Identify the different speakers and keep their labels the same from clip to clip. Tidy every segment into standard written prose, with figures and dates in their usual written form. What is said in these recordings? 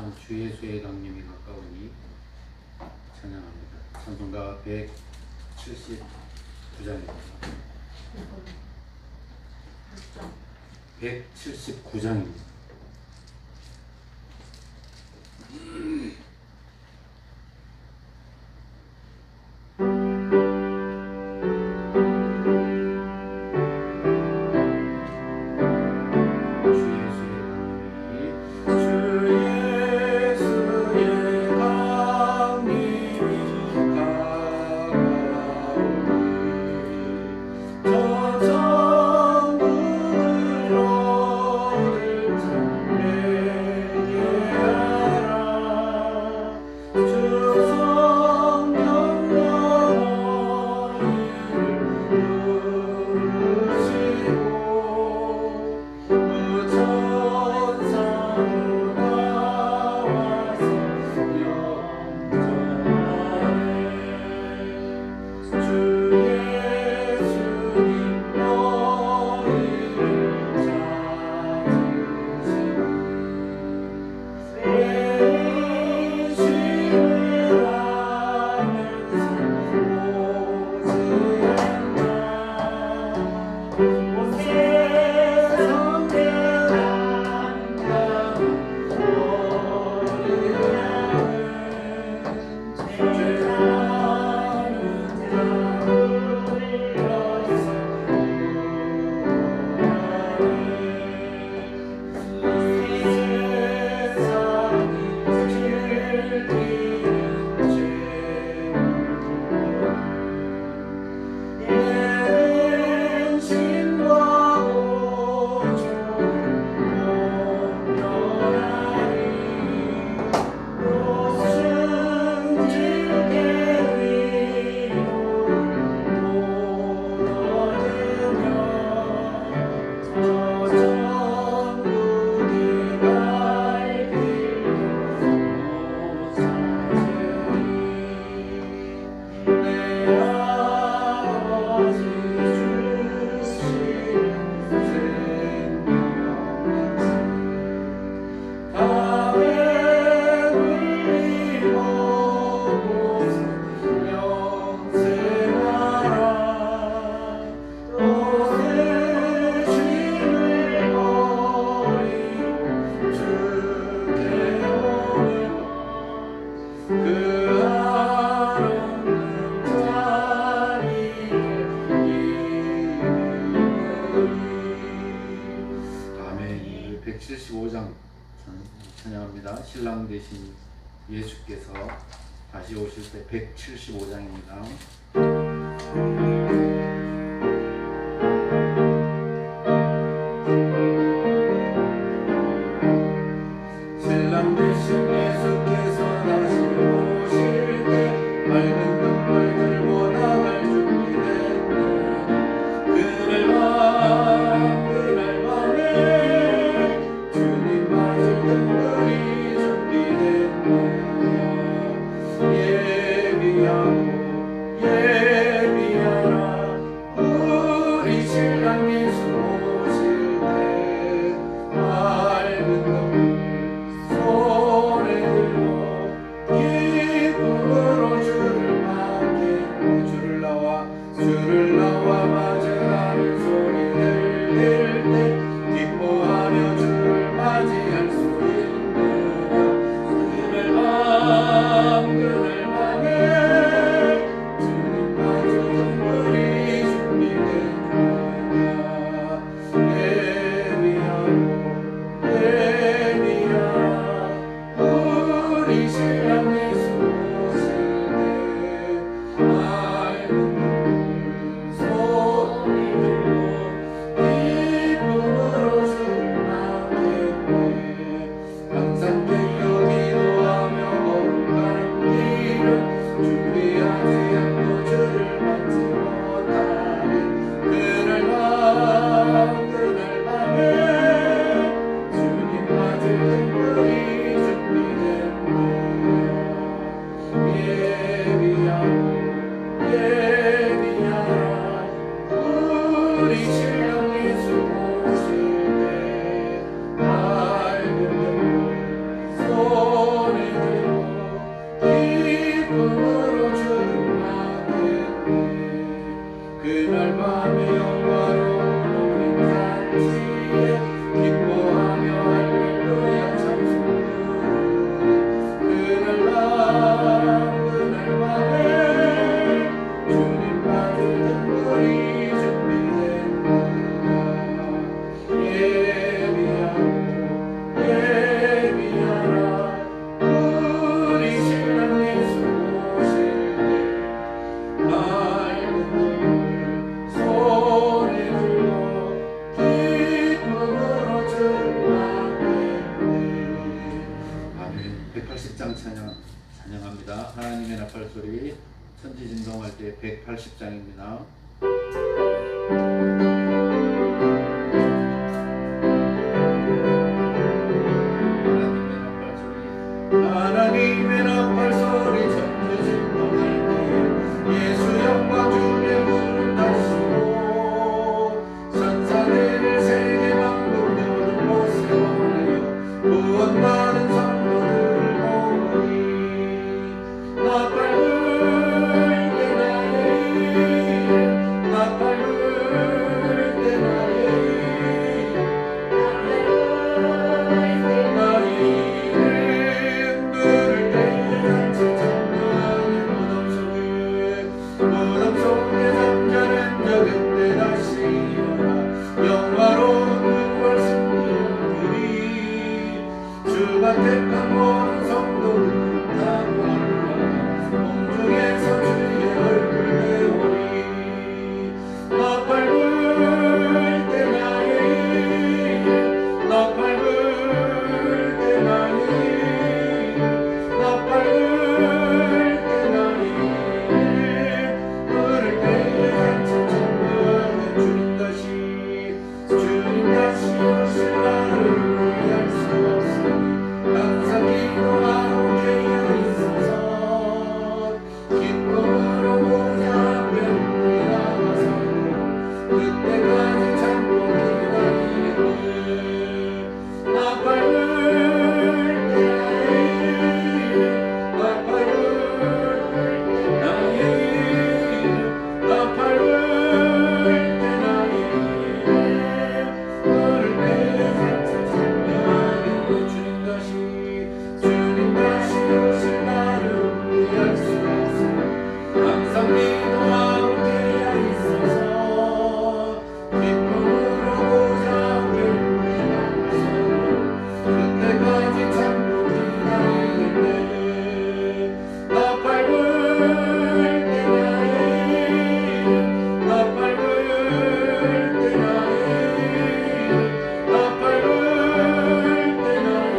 Speaker 1: 참 주 예수의 강림이 가까우니 찬양합니다. 찬송가 179장입니다. 179장입니다. 신랑 되신 예수께서 다시 오실 때 175장입니다. 신랑 되신 예수께서 다시 오실 때 맑은 눈물 들고 나갈 준비됐네. 그날 밤에 주님 맞을 등불이 예비하라 우리 신랑 예수 오실 때 맑은 눈물 손에 180장 찬양합니다. 하나님의 나팔 소리 천지 진동할 때 180장입니다. 하나님의 나팔 소리 천지 진동할 때 예수 영광 주의 무릎 다시고 천사들을 세계 만국 모든 곳에 보내어 구원받은 성도들을 모으니 나팔 불 때 나의 나팔 불 때 나의 나의 이름 부를 때 잔치 찬양의 무덤 속에 잠자는 자 그때 다시 일어나 영화로운 부활 승리들이 주가 택한 모든 성도들 다 올라가 공중에서 주의 얼굴 배우리 나팔 불 때 나의 나팔 불 때 나의 나팔 불 때 나의 부를 때 한참 찬양해 주님 다시 오실 나를 위할 수 없으니 항상 기도하고 깨어있어서 기쁨으로 보좌 앞에 나가서 그때까지 참고 기다리겠네 나팔 불 때 나팔 불 나의 나팔 불 때 나의 부를 때 한참 찬양해 주님 다시 오실 나를 위할 수 없으니 항상 기도하고 깨어있어서 기쁨으로 보좌 앞에 나가서 그때까지 참고 기다리겠네 나팔 불 때 나의 나팔 불 때 나의 나팔 불 때 나의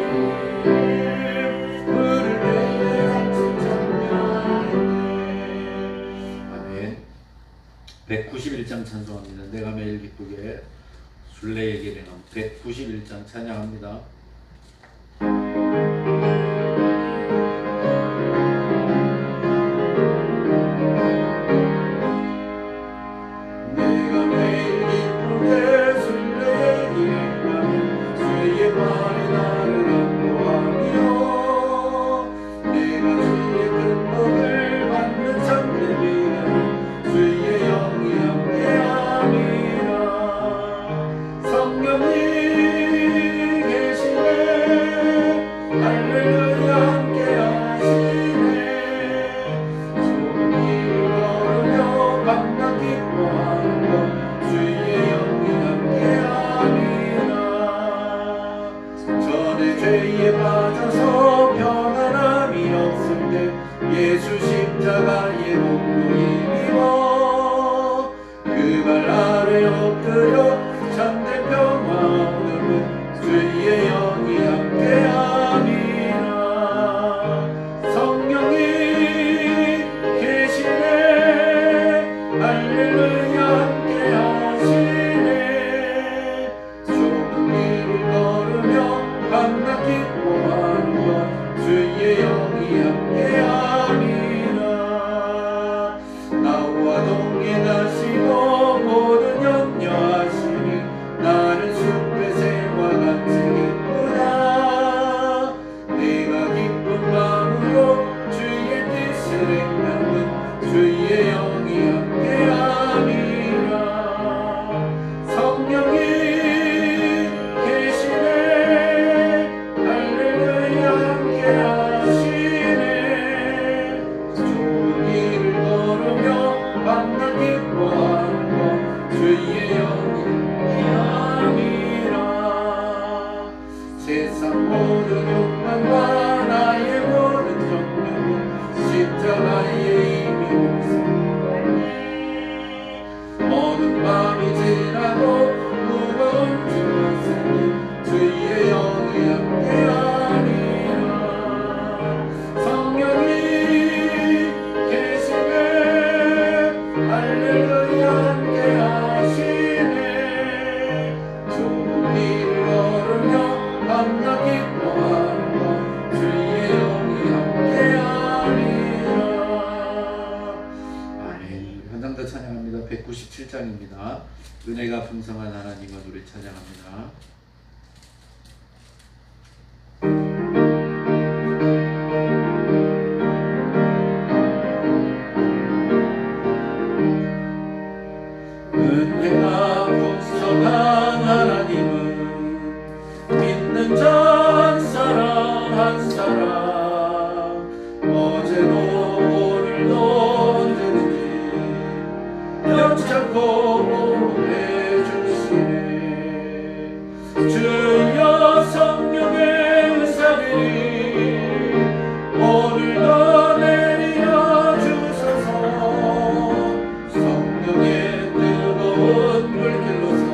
Speaker 1: 부를 때 같이 찬양하네 아멘. 191장 찬송합니다. 내가 매일 기쁘게 순례의 길에 남 191장 찬양합니다. 내가 매일 기쁘게 순례의 길에 가면 주의 발이 나를 안보하며 내가 주의 큰 복을 받는 참된 믿음 주의 영이 함께함이라 성령이 계시네 할렐루야 함께하시네 좋은 길을 걸으며 밤낮 기뻐하는 것 주의 영이 함께함이라 전에 죄에 빠져서 평안함이 없을 때 예수 십자가의 공로에 입어 그 발 아래 엎드려 참된 평화 얻음은 주의 영이 함께함이라 성령이 계시네 할렐루야 함께하시네 좁은 길을 걸으며 밤낮 기뻐하는 것 주의 영이 함께함이라 나와 동행하시고 모든 염려하시니 나는 숲의 새와 같이 기쁘다 내가 기쁜 마음으로 주의 뜻을 행하는 주의 영이 함께함이라 성령이 계시네 할렐루야 함께하시네 좋은 길을 걸으며 밤낮 기뻐하는 것 주의 영이 함께함이라 세상 모든 욕망과 나의 모든 정욕은 십자가에 이미 몫을 어두운 밤이 지나고 무거운 주었으니 주의 영이 함께하니라 97장입니다. 은혜가 풍성한 하나님을 우리 찬양합니다. 은혜가 풍성한 하나님은 믿는 자 한 사람 한 사람 어제도 오늘도 언제든지 변찮고 보내주시네. 주여 성령의 은사들이 오늘도 내려 주소서. 성령의 뜨거운 물길로서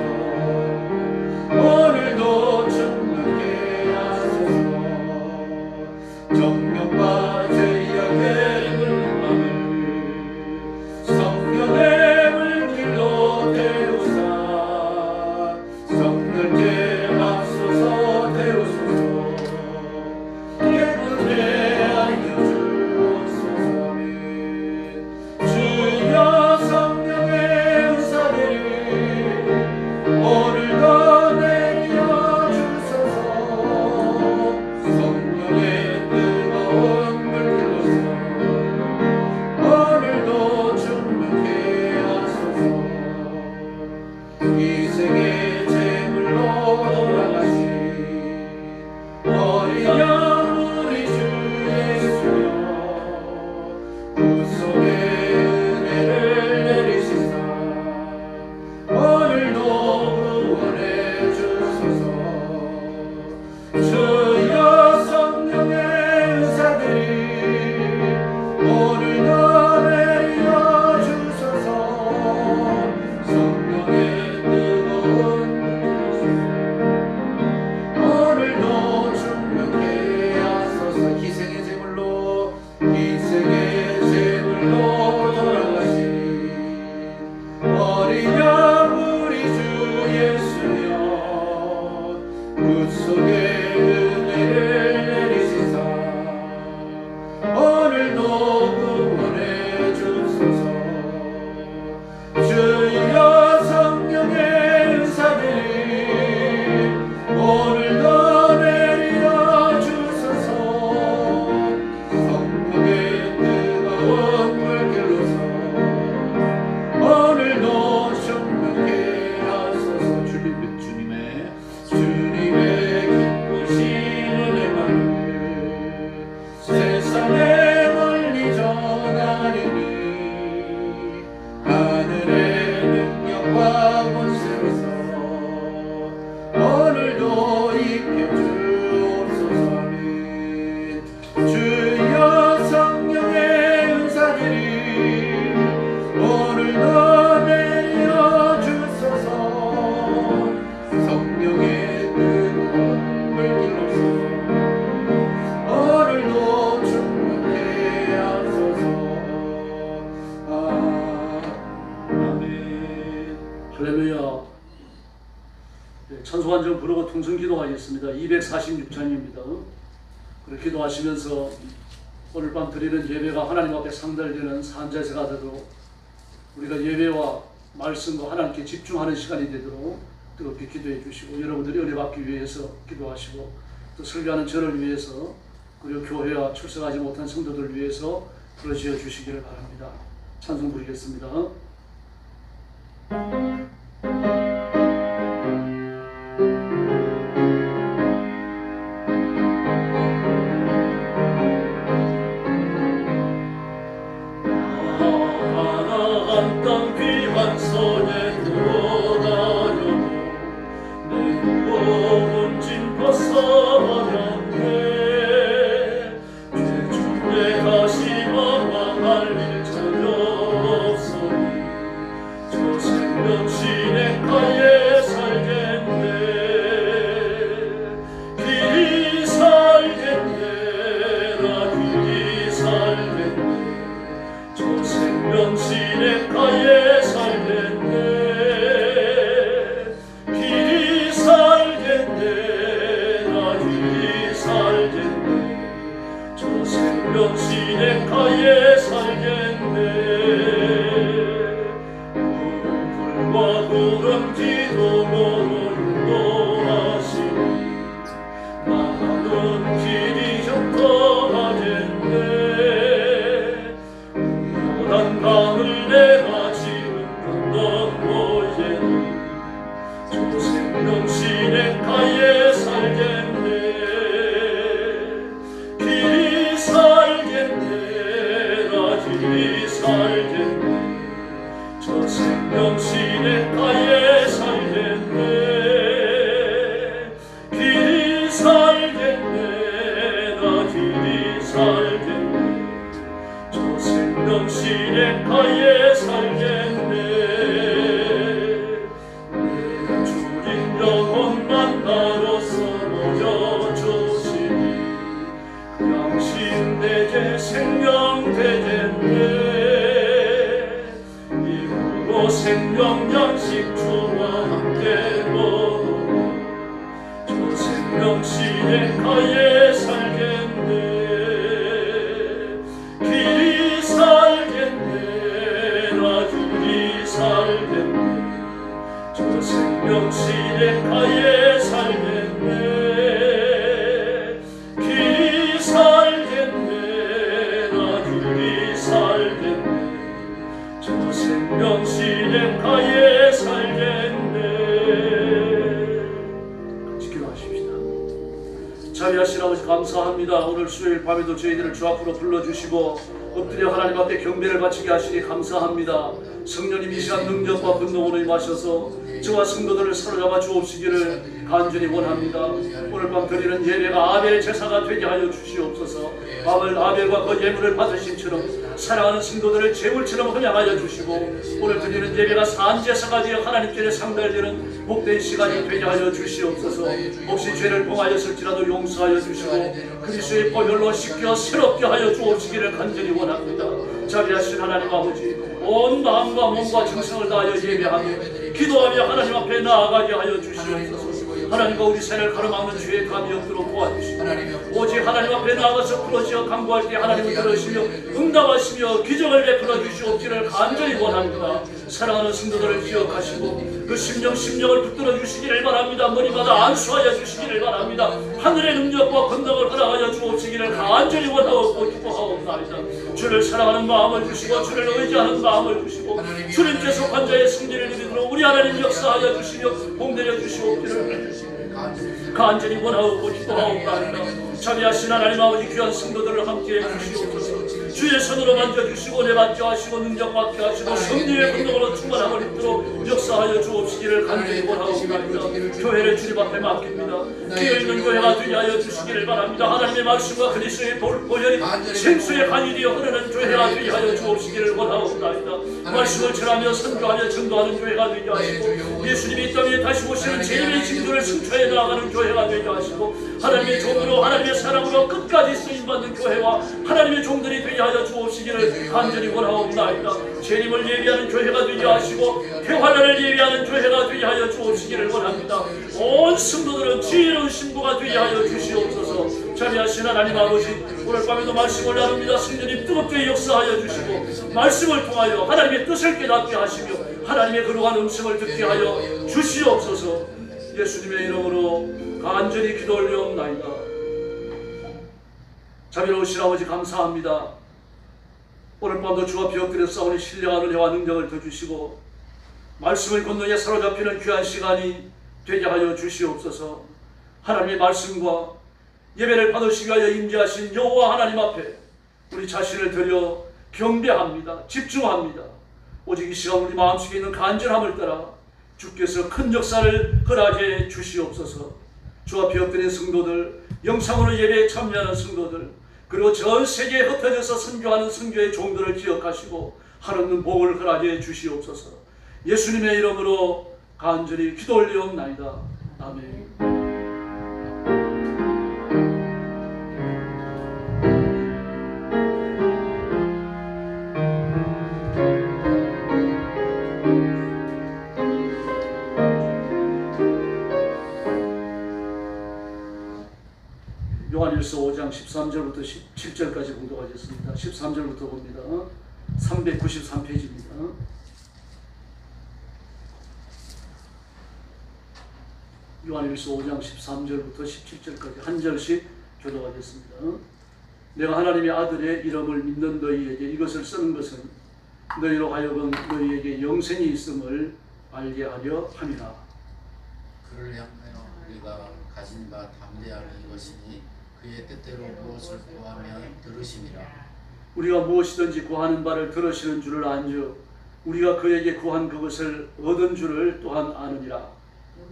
Speaker 1: 오늘도 충만케 하소서. 정욕과 죄악의 물망을 성령의 물길로 태우사. 성령께 앞서서 태우소서. 깨끗게 하여 주옵소서. 주여 성령의 은사들이 오늘도 내려 주소서. 성령의 뜨거운 물길로서 오늘도 충만케 하소서. 이 세계 제물로 돌아가신 어린 양 우리 주 예수여, 구속의 은혜를 내리시사 오늘도 구원해 주소서. 주여 성령의 은사들이 오늘도 내려 주소서. 성령의 뜨거운 오늘도 충만케 하소서. 희생의 제물로 돌아가신 어린 양 우리 주 예수여, 구속의 은혜를 내리시사 오늘도 구원해 주소서. 주여 성령의 은사들이 오늘도 내려 주소서. 성령의 뜨거운 물길로서 오늘도 충만케 하소서. 주님의 기쁘신 은혜만을 세상에 널리 전하리니 하늘의 능력과 권세로서 오늘도 입혀 주옵소서. 아멘. 주여 성령의 은사들이 오늘도 내려 주소서. 성령의 뜨거운 물길로서 오늘도 충만케 하소서. 아멘.
Speaker 2: 할렐루야. 찬송한절 부르고 통성 기도하겠습니다. 246장입니다. 그렇게 기도하시면서 오늘 밤 드리는 예배가 하나님 앞에 상달되는 산자세가 되도록 우리가 예배와 말씀과 하나님께 집중하는 시간이 되도록 뜨겁게 기도해 주시고, 여러분들이 은혜 받기 위해서 기도하시고, 또 설교하는 저를 위해서, 그리고 교회와 출석하지 못한 성도들을 위해서 부르짖어 주시기를 바랍니다. 찬송 부르겠습니다. 땅 귀한 손에 들어가려고 내 무거운 짐 벗어버렸네. 죄중에 다시 망할 일 전혀 없으니 저 생명 진액가에 살겠네. 길이 살겠네. 나 길이 살겠네. 저 생명 진액가에 살겠네. 길이 살겠네. 나 길이 살겠네. 저 생명 진액가에 살겠네. 살겠네. 저 생명시냇가에 살겠네. 내 주님 영혼만 나로서 모여주시니 그 양심 내게 생명 되겠네. 이후로 생명 양식 주와 함께 먹어 저 생명시냇가에 살겠네. 길이 살겠네. 나 길이 살겠네. 저 생명시냇가에 살겠네. 길이 살겠네. 나 길이 살겠네. 저 생명시냇가에 살겠네. 같이 기도하십시다. 자비하신 아버지 감사합니다. 오늘 수요일 밤에도 저희들을 주 앞으로 불러주시고 엎드려 하나님 앞에 경배를 바치게 하시니 감사합니다. 성령님 이 시간 능력과 분노로 임하셔서 저와 성도들을 사로잡아 주옵시기를 간절히 원합니다. 오늘 밤 드리는 예배가 아벨의 제사가 되게 하여 주시옵소서. 아벨과 그 예물을 받으심처럼 사랑하는 성도들을 제물처럼 헌양하여 주시고 오늘 드리는 예배가 산제사가 되어 하나님께 상달되는 복된 시간이 되게 하여 주시옵소서. 혹시 죄를 범하였을지라도 용서하여 주시고 그리스도의 보혈로 씻겨 새롭게 하여 주옵시기를 간절히 원합니다. 자비하신 하나님 아버지, 온 마음과 몸과 정성을 다하여 예배하며 기도하며 하나님 앞에 나아가게 하여 주시옵소서. 하나님과 우리 생을 가로막는 죄의 감이 없도록 도와주시고 오직 하나님 앞에 나아가서 부러지어 간구할 때 하나님을 들으시며 응답하시며 기적을 베풀어 주시옵기를 간절히 원합니다. 사랑하는 성도들을 기억하시고 그 심령을 붙들어 주시기를 바랍니다. 머리마다 안수하여 주시기를 바랍니다. 하늘의 능력과 권능을 허락하여 주옵시기를 간절히 원하고 기도하옵나이다. 주를 사랑하는 마음을 주시고 주를 의지하는 마음을 주시고 주님께서 환자의 승리를 이루도록 우리 하나님 역사하여 주시며 복내려 주시옵기를 간절히 원하고 기도하옵나이다. 자비하신 하나님 아버지 귀한 성도들을 함께해 주시옵소서. 주의 손으로 만져주시고 내받게 하시고 능력받게 하시고 성령의 권능으로 충만함을 입도록 역사하여 주옵시기를 간절히 원하옵나이다. 교회를 주님 앞에 맡깁니다. 깨어있는 교회가 되게 하여 주시기를 바랍니다. 하나님의 말씀과 그리스도의 보혈이 생수의 간이 되어 흐르는 교회가 되게 하여 주옵시기를 원하옵나이다. 말씀을 전하며 선교하며 전도하는 교회가 되게 하시고 예수님이 이 땅에 다시 오시는 재림의 징조를 승천해 나아가는 교회가 되게 하시고 하나님의 종으로 하나님의 사랑으로 끝까지 쓰임받는 교회와 하나님의 종들이 되게 하여 주옵시기를 간절히 원하옵나이다. 재림을 예비하는 교회가 되게 하시고 평화를 예비하는 교회가 되게 하여 주옵시기를 원합니다. 온 성도들은 지혜로운 신부가 되게 하여 주시옵소서. 자비하신 하나님 아버지, 오늘 밤에도 말씀을 나눕니다. 성령님 뜨겁게 역사하여 주시고 말씀을 통하여 하나님의 뜻을 깨닫게 하시며 하나님의 거룩한 음성을 듣게 하여 주시옵소서. 예수님의 이름으로 간절히 기도 올려옵나이다. 자비로우신 아버지 감사합니다. 오늘 밤도 주 앞에 엎드려 싸우니 신령한 은혜와 능력을 더 주시고 말씀의 권능에 사로잡히는 귀한 시간이 되게 하여 주시옵소서. 하나님의 말씀과 예배를 받으시기 위하여 임재하신 여호와 하나님 앞에 우리 자신을 드려 경배합니다. 집중합니다. 오직 이 시간 우리 마음속에 있는 간절함을 따라 주께서 큰 역사를 허락해 주시옵소서. 주 앞에 엎드린 성도들, 영상으로 예배에 참여하는 성도들, 그리고 전 세계에 흩어져서 선교하는 선교의 종들을 기억하시고 하나님 복을 허락해 주시옵소서. 예수님의 이름으로 간절히 기도 올리옵나이다. 아멘. 요한일서 5장 13절부터 17절까지 공독하겠습니다. 13절부터 봅니다. 393페이지입니다. 요한일서 5장 13절부터 17절까지 한 절씩 교독하겠습니다. 내가 하나님의 아들의 이름을 믿는 너희에게 이것을 쓰는 것은 너희로 하여금 너희에게 영생이 있음을 알게 하려 함이라.
Speaker 3: 그를 향하여 우리가 가진 바 담대하는 이것이니 그의 뜻대로 무엇을 구하면 들으심이라.
Speaker 2: 우리가 무엇이든지 구하는 바를 들으시는 줄을 안즉 우리가 그에게 구한 그것을 얻은 줄을 또한 아느니라.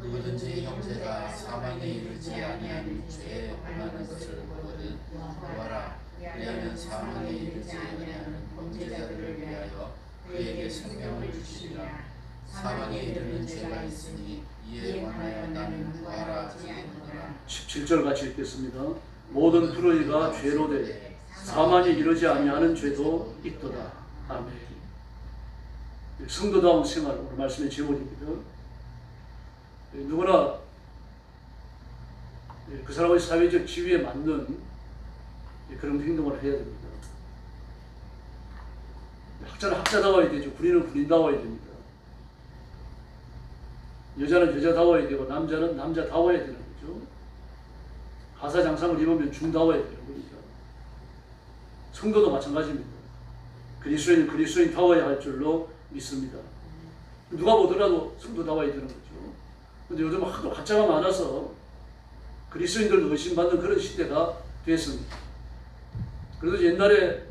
Speaker 3: 누구든지 형제가 사망에 이르지 아니한 죄에 범하는 것을 보거든 구하라. 사망에 이르지 아니하는 범죄자들을 위하여 그에게 생명을 주시리라. 사망에 이르는 죄가 있으니 이에 관하여 나는 구하라 하지 않노라.
Speaker 2: 17절 같이 읽겠습니다. 모든 불의가 죄로 되 사망에 이르지 아니하는 죄도 있도다. 아멘. 성도다운 생활, 오늘 말씀의 제목입니다. 누구나 그 사람의 사회적 지위에 맞는 그런 행동을 해야 됩니다. 학자는 학자다워야 되죠. 군인은 군인다워야 됩니다. 여자는 여자다워야 되고 남자는 남자다워야 되는 거죠. 하사장상을 입으면 중다워야 되는 겁니다. 성도도 마찬가지입니다. 그리스도인은 그리스도인다워야 할 줄로 믿습니다. 누가 보더라도 성도다워야 되는 거죠. 근데 요즘 하도 가짜가 많아서 그리스도인들도 의심받는 그런 시대가 됐습니다. 그래도 옛날에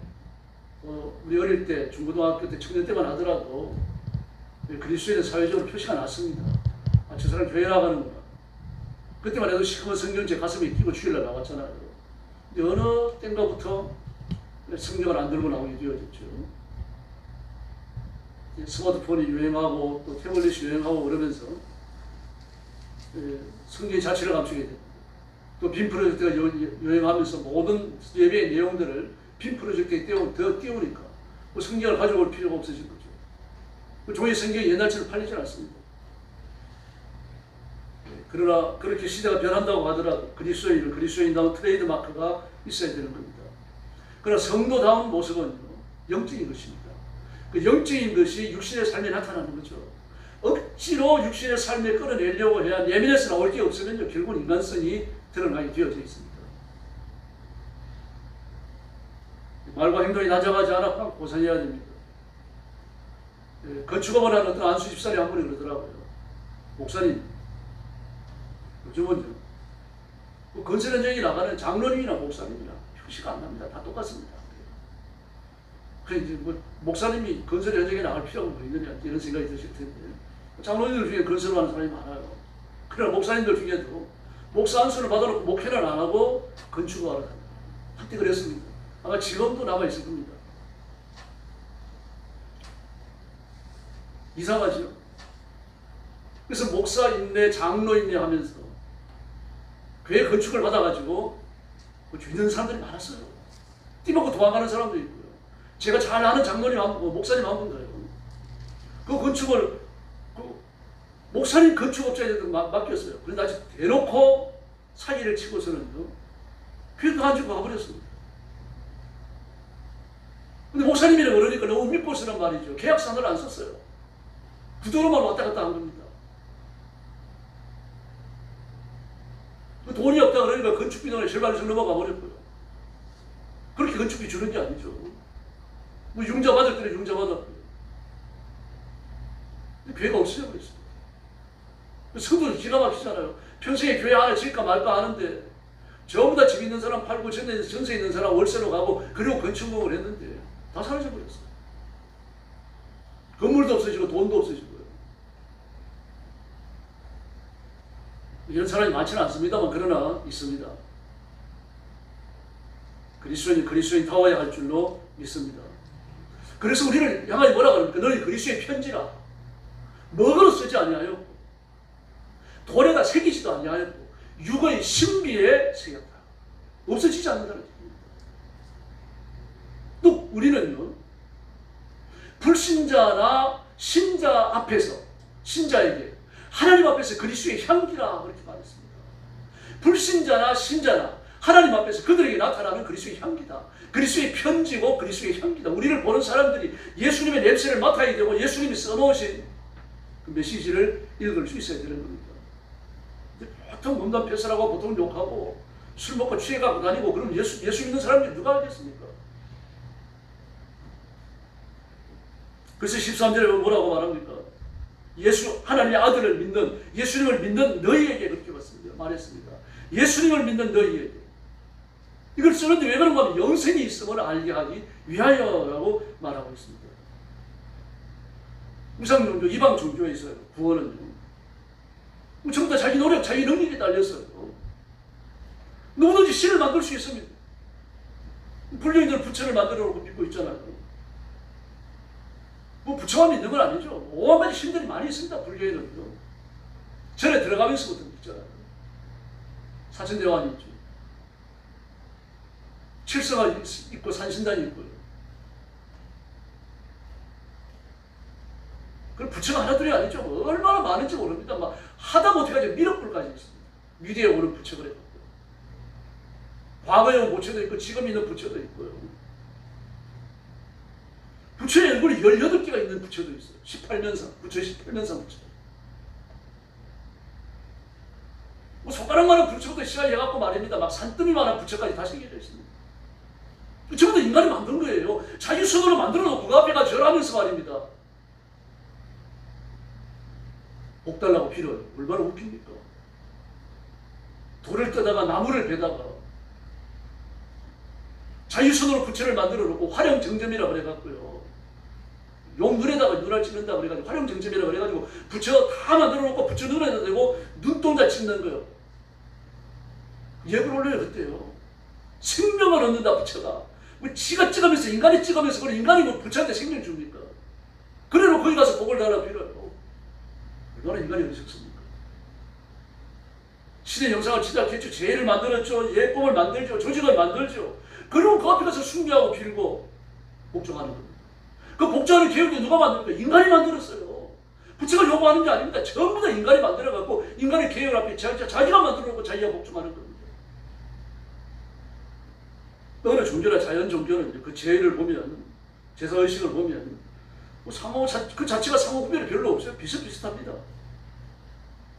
Speaker 2: 우리 어릴 때 중고등학교 때 청년 때만 하더라도 그리스도인은 사회적으로 표시가 났습니다. 아, 저 사람 교회 나가는구나. 그때만 해도 시커먼 성경책 가슴에 끼고 주일날 나갔잖아요. 근데 어느 때인가부터 성경을 안 들고 나오게 되어졌죠. 스마트폰이 유행하고 또 태블릿이 유행하고 그러면서 성경의 자체를 감추게 됩니다. 또 빔 프로젝트가 유행하면서 모든 예배의 내용들을 빔 프로젝트에 더 띄우니까 성경을 가져올 필요가 없어진 거죠. 종이 성경이 옛날처럼 팔리지 않습니다. 그러나 그렇게 시대가 변한다고 하더라도 그리스도인다운 트레이드 마크가 있어야 되는 겁니다. 그러나 성도다운 모습은 영적인 것입니다. 그 영적인 것이 육신의 삶에 나타나는 거죠. 억지로 육신의 삶에 끌어내려고 해야 내면에서 나올 게 없으면 결국 인간성이 드러나게 되어져 있습니다. 말과 행동이 낮아가지 않아 고산해야 됩니다. 건축업을 하는 어떤 안수 집사님 한 분이 그러더라고요. 목사님, 요즘은요, 건설 현장에 나가는 장로님이나 목사님이나 표시가 안 납니다. 다 똑같습니다. 그래 이제 목사님이 건설 현장에 나갈 필요가 뭐 있느냐 이런 생각이 드실 텐데, 장로님들 중에 건설하는 사람이 많아요. 그러나 목사님들 중에도 목사 안수를 받아놓고 목회를 안 하고 건축을 하러 다닙니다. 한때 그랬습니다. 아마 지금도 남아 있을 겁니다. 이상하죠? 그래서 목사 있네, 장로 있네 하면서 교회 건축을 받아가지고 믿는 사람들이 많았어요. 띠먹고 도망가는 사람도 있고요. 제가 잘 아는 장로님 목사님 한 분도요. 그 건축을 목사님 건축업자에도 맡겼어요. 그런데 아직 대놓고 사기를 치고서는요, 교회도 안 주고 가버렸습니다. 근데 목사님이라고 그러니까 너무 믿고 쓰란 말이죠. 계약서를 안 썼어요. 구도로만 왔다 갔다 한 겁니다. 돈이 없다 그러니까 건축비 돈에 절반에서 넘어가 버렸고요. 그렇게 건축비 주는 게 아니죠. 뭐 융자 받을 때는 융자 받았고요. 교회가 없어져 버렸어요. 성도는 기가 막히잖아요. 평생에 교회 하나 질까 말까 하는데 전부 다 집 있는 사람 팔고 전세 있는 사람 월세로 가고 그리고 건축목을 했는데 다 사라져 버렸어요. 건물도 없어지고 돈도 없어지고요. 이런 사람이 많지는 않습니다만 그러나 있습니다. 그리스도인 타워야 할 줄로 믿습니다. 그래서 우리를 향하여 뭐라 그럽니까? 너희 그리스도의 편지라 먹으로 쓰지 아니하였고 돌에다 새기지도 아니하였고 육의 신비에 새겼다. 없어지지 않는다는 얘기입니다. 또 우리는요, 불신자나 신자 앞에서 신자에게 하나님 앞에서 그리스도의 향기라 그렇게 말했습니다. 불신자나 신자나 하나님 앞에서 그들에게 나타나는 그리스도의 향기다. 그리스도의 편지고 그리스도의 향기다. 우리를 보는 사람들이 예수님의 냄새를 맡아야 되고 예수님이 써놓으신 그 메시지를 읽을 수 있어야 되는 겁니다. 보통 문단 폐설하고 보통 욕하고 술 먹고 취해가고 다니고 그럼 예수 믿는 사람들이 누가 하겠습니까? 그래서 13절에 뭐라고 말합니까? 하나님의 아들을 믿는, 예수님을 믿는 너희에게 그렇게 말했습니다. 예수님을 믿는 너희에게. 이걸 쓰는데 왜 그런가 하면 영생이 있음을 알게 하기 위하여라고 말하고 있습니다. 우상종교, 이방종교에 있어요. 구원은요. 전부 다 자기 노력, 자기 능력에 딸렸어요. 누구든지 신을 만들 수 있습니다. 불교인들은 부처를 만들어 놓고 믿고 있잖아요. 뭐 부처만 믿는 건 아니죠. 오만 가지 신들이 많이 있습니다. 불교에는요. 절에 들어가면서부터 믿잖아요. 사천대왕이 있죠. 칠성가 있고 산신단이 있고요. 그럼 부처가 하나둘이 아니죠. 얼마나 많은지 모릅니다. 막 하다 못해가지고 미륵불까지 있습니다. 미래에 오는 부처가 있고, 과거에 온 부처도 있고, 지금 있는 부처도 있고요. 부처의 얼굴이 18개가 있는 부처도 있어요. 18면상, 부처 18면상 부처. 뭐 손가락만한 부처도 시작해갖고 말입니다. 막 산더미만한 부처까지 다 새겨져 있습니다. 전부 다 인간이 만든 거예요. 자기 손으로 만들어 놓고 그 앞에가 절하면서 말입니다. 복 달라고 빌어요. 얼마나 웃깁니까? 돌을 떠다가 나무를 베다가 자기 손으로 부처를 만들어 놓고 화령정점이라고 그래갖고요. 용 눈에다가 눈을 찍는다 그래가지고 화령정점이라고 그래가지고 부처 다 만들어 놓고 부처 눈에다 대고 눈동자 찍는 거요. 예불 올려요 그때요. 생명을 얻는다 부처가. 뭐 지가 찍으면서 인간이 찍으면서 그런 인간이 뭐 부처한테 생명 줍니까? 그래로 거기 가서 복을 달라 빌어요. 얼마나 인간이 어리석습니까? 신의 영상을 제작했죠. 죄를 만들었죠. 예법을 만들죠. 조직을 만들죠. 그리고 그 앞에 가서 숭배하고 빌고 복종하는 겁니다. 그 복종하는 계율도 누가 만듭니까? 인간이 만들었어요. 부처가 요구하는 게 아닙니다. 전부 다 인간이 만들어갖고 인간의 계율 앞에 자기가 만들어놓고 자기가 복종하는 겁니다. 어느 종교나 자연 종교는 그 죄를 보면, 제사의식을 보면 뭐 그 자체가 상호 구별이 별로 없어요. 비슷비슷합니다.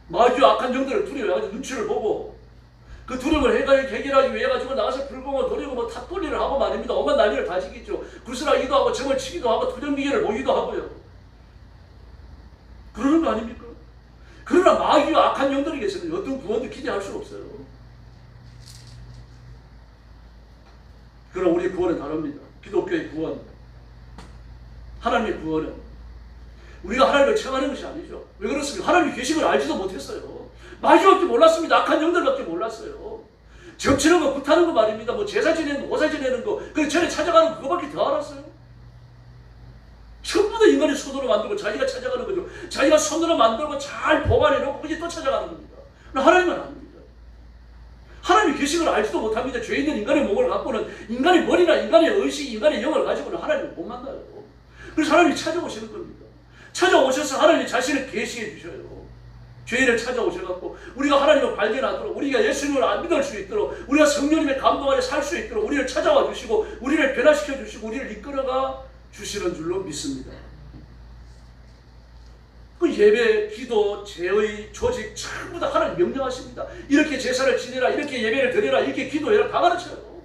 Speaker 2: 마귀와 악한 영들을 두려워해가지고 눈치를 보고 그 두려움을 해결하기 위해 가지고 나가서 불공을 돌리고 뭐 탑돌리를 하고 말입니다. 오만 난리를 다 지겠죠. 구슬하기도 하고 점을 치기도 하고 투정기계를 보기도 하고요. 그러는 거 아닙니까? 그러나 마귀와 악한 영들에게서는 어떤 구원도 기대할 수 없어요. 그러나 우리의 구원은 다릅니다. 기독교의 구원, 하나님의 구원은 우리가 하나님을 체험하는 것이 아니죠. 왜 그렇습니까? 하나님의 계심을 알지도 못했어요. 마귀밖에 몰랐습니다. 악한 영들밖에 몰랐어요. 점치는 거, 굿하는 거 말입니다. 뭐 제사 지내는 거, 모사 지내는 거, 그 전에 찾아가는 그거밖에 더 알았어요. 전부 다 인간이 손으로 만들고 자기가 찾아가는 거죠. 자기가 손으로 만들고 잘 보관해놓고 그게 또 찾아가는 겁니다. 하나님은 아닙니다. 하나님의 계심을 알지도 못합니다. 죄 있는 인간의 몸을 갖고는 인간의 머리나 인간의 의식, 인간의 영을 가지고는 하나님을 못 만나요. 그래서 하나님이 찾아오시는 겁니다. 찾아오셔서 하나님이 자신을 계시해 주셔요. 죄인을 찾아오셔갖고 우리가 하나님을 발견하도록, 우리가 예수님을 믿을 수 있도록, 우리가 성령님의 감동 아래 살 수 있도록 우리를 찾아와 주시고 우리를 변화시켜 주시고 우리를 이끌어가 주시는 줄로 믿습니다. 그 예배, 기도, 제의, 조직 전부 다 하나님 명령하십니다. 이렇게 제사를 지내라, 이렇게 예배를 드려라, 이렇게 기도해라 다 가르쳐요.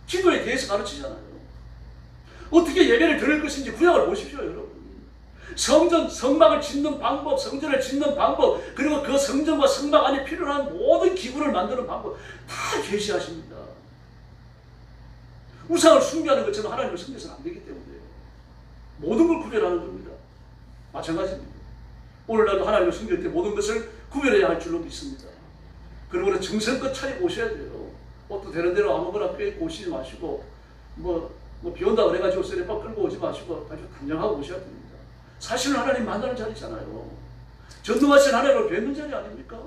Speaker 2: 기도에 대해서 가르치잖아요. 어떻게 예배를 드릴 것인지 구약을 보십시오, 여러분. 성전, 성막을 짓는 방법, 성전을 짓는 방법, 그리고 그 성전과 성막 안에 필요한 모든 기구를 만드는 방법 다 계시하십니다. 우상을 숭배하는 것처럼 하나님을 숭배해서는 안 되기 때문에요. 모든 걸 구별하는 겁니다. 마찬가지입니다. 오늘날도 하나님을 숭배할 때 모든 것을 구별해야 할 줄로 믿습니다. 그러므로 정성껏 차리고 오셔야 돼요. 옷도 되는 대로 아무거나 꿰입고 오시지 마시고 비 온다 그래가지고 쓰레빠 끌고 오지 마시고 아주 단정하고 오셔야 됩니다. 사실은 하나님 만나는 자리잖아요. 전능하신 하나님을 뵙는 자리 아닙니까?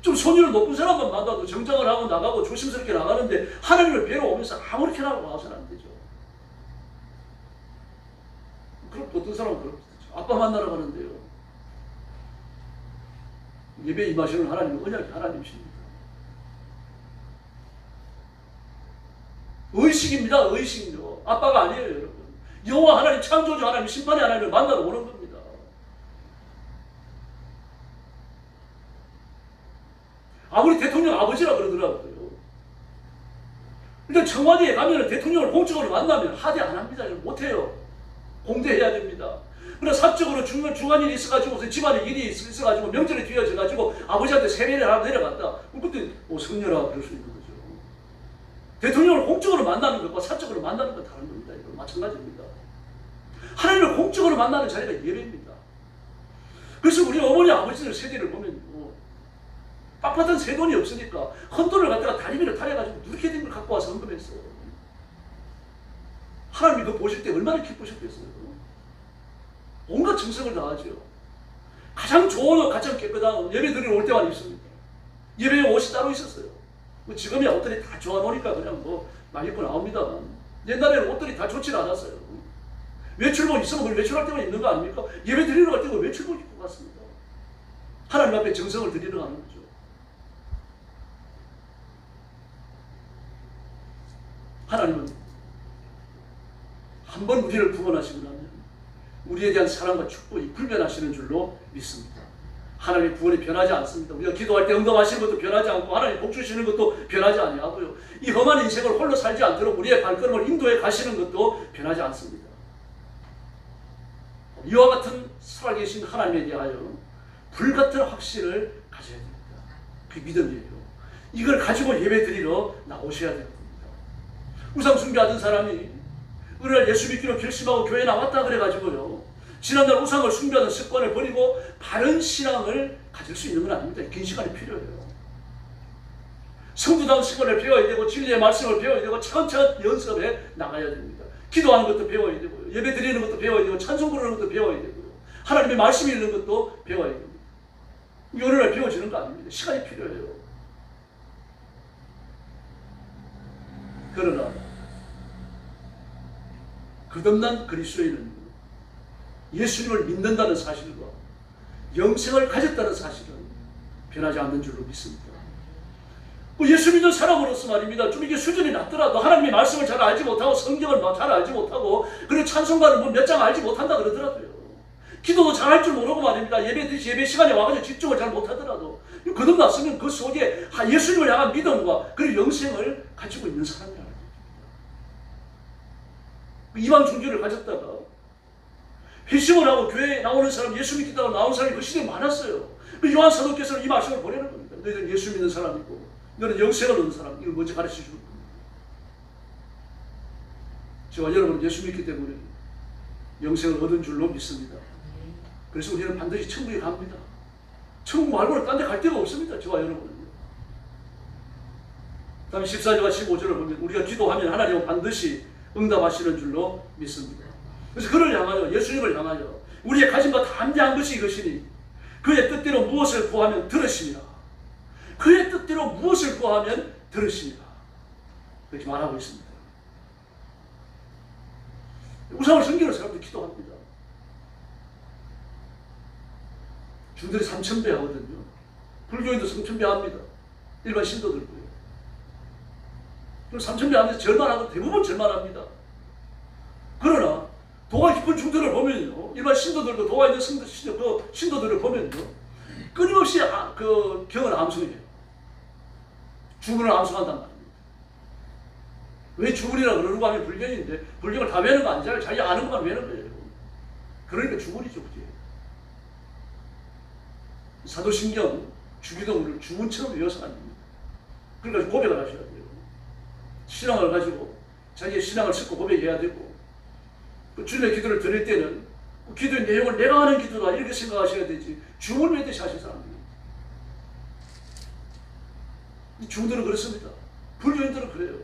Speaker 2: 좀 손위로 높은 사람만 만나도 정장을 하고 나가고 조심스럽게 나가는데 하나님을 뵈러 오면서 아무렇게나 하고 나와서는 안 되죠. 그럼 어떤 사람은 그렇죠. 아빠 만나러 가는데요. 예배 임하시는 하나님은 언약의 하나님이십니다. 의식입니다. 의식요. 아빠가 아니에요, 여러분. 여호와 하나님, 창조주 하나님, 심판의 하나님을 만나러 오는 겁니다. 아무리 대통령 아버지라 그러더라고요. 일단 청와대에 가면 대통령을 공적으로 만나면 하대 안 합니다. 못해요. 공대해야 됩니다. 그러나 사적으로 중요한 일이 있어가지고 집안에 일이 있어가지고 명절에 뒤어져가지고 아버지한테 세배를 하나 내려갔다. 그때 성녀라 그럴 수 있는 거죠. 대통령을 공적으로 만나는 것과 사적으로 만나는 건 다른 겁니다. 이건 마찬가지입니다. 하나님을 공적으로 만나는 자리가 예배입니다. 그래서 우리 어머니 아버지들 세대를 보면 빳빳한 새 돈이 없으니까 헌돈을 갖다가 다리미를 타려가지고 누렇게 된 걸 갖고 와서 헌금했어. 하나님이 그거 보실 때 얼마나 기쁘셨겠어요. 온갖 정성을 다하죠. 가장 좋은 옷, 가장 깨끗한 옷, 예배 드리러 올 때만 있습니다. 예배에 옷이 따로 있었어요. 뭐 지금이야 옷들이 다 좋아놓으니까 그냥 뭐 막 입고 나옵니다만, 옛날에는 옷들이 다 좋지 않았어요. 외출복 있으면 그걸 외출할 때만 입는 거 아닙니까? 예배 드리러 갈 때 그 외출복 입고 갔습니다. 하나님 앞에 정성을 드리러 가는 거죠. 하나님은 한 번 우리를 구원하시고 나면 우리에 대한 사랑과 축복이 불변하시는 줄로 믿습니다. 하나님의 구원이 변하지 않습니다. 우리가 기도할 때 응답하시는 것도 변하지 않고 하나님 복 주시는 것도 변하지 아니하고요. 이 험한 인생을 홀로 살지 않도록 우리의 발걸음을 인도해 가시는 것도 변하지 않습니다. 이와 같은 살아계신 하나님에 대하여 불같은 확신을 가져야 됩니다. 그 믿음이에요. 이걸 가지고 예배 드리러 나오셔야 됩니다. 우상 숭배하던 사람이 어느 날 예수 믿기로 결심하고 교회에 나왔다 그래가지고요, 지난날 우상을 숭배하는 습관을 버리고 바른 신앙을 가질 수 있는 건 아닙니다. 긴 시간이 필요해요. 성도다운 습관을 배워야 되고 진리의 말씀을 배워야 되고 차근차근 연습해 나가야 됩니다. 기도하는 것도 배워야 되고요, 예배 드리는 것도 배워야 되고 찬송 부르는 것도 배워야 되고요, 하나님의 말씀이 있는 것도 배워야 됩니다. 이게 어느 날 배워지는 거 아닙니다. 시간이 필요해요. 그러나 거듭난 그리스도인은 예수님을 믿는다는 사실과 영생을 가졌다는 사실은 변하지 않는 줄로 믿습니다. 예수 믿는 사람으로서 말입니다. 좀 이게 수준이 낮더라도 하나님의 말씀을 잘 알지 못하고 성경을 잘 알지 못하고 그리고 찬송가를 뭐 몇 장 알지 못한다 그러더라도요, 기도도 잘 할 줄 모르고 말입니다. 예배 시간에 와가지고 집중을 잘 못하더라도 거듭났으면 그 속에 예수님을 향한 믿음과 그리고 영생을 가지고 있는 사람이라는 거죠. 이방 종교를 가졌다가 회심을 하고 교회에 나오는 사람, 예수 믿겠다고 나오는 사람이 그 시대에 많았어요. 요한 사도께서는 이 말씀을 보내는 겁니다. 너희들은 예수 믿는 사람이고 너는 영생을 얻는 사람, 이걸 먼저 가르쳐 주는 겁니다. 저와 여러분은 예수 믿기 때문에 영생을 얻은 줄로 믿습니다. 그래서 우리는 반드시 천국에 갑니다. 천국 말고는 딴 데 갈 데가 없습니다. 저와 여러분은요. 다음 14절과 15절을 보면 우리가 기도하면 하나님은 반드시 응답하시는 줄로 믿습니다. 그래서 그를 향하여, 예수님을 향하여 우리의 가진 바 담대한 것이 이것이니 그의 뜻대로 무엇을 구하면 들으시니라. 그의 뜻대로 무엇을 구하면 들으시니라. 이렇게 말하고 있습니다. 우상을 섬기는 사람들 기도합니다. 주들이 3,000배 하거든요. 불교인도 3,000배 합니다. 일반 신도들고요. 그럼 3,000배 하면서 절만하고 대부분 절만합니다. 그러나 도가 깊은 중들을 보면요, 일반 신도들도 도가 있는 신도들을 보면요, 끊임없이 그 경을 암송해요. 주문을 암송한단 말입니다. 왜 주문이라 그러는 거 하면 불경인데 불경을 다 외는 거 아니잖아요. 자기 아는 것만 외는 거예요. 그러니까 주문이죠. 그게. 사도신경, 주기도문을 주문처럼 외워서 안 됩니다. 그러니까 고백을 하셔야 돼요. 신앙을 가지고 자기의 신앙을 싣고 고백해야 되고, 그 주님의 기도를 드릴 때는 그 기도의 내용을 내가 하는 기도다 이렇게 생각하셔야 되지 주문 외듯이 하실 사람들이. 이 중들은 그렇습니다. 불교인들은 그래요.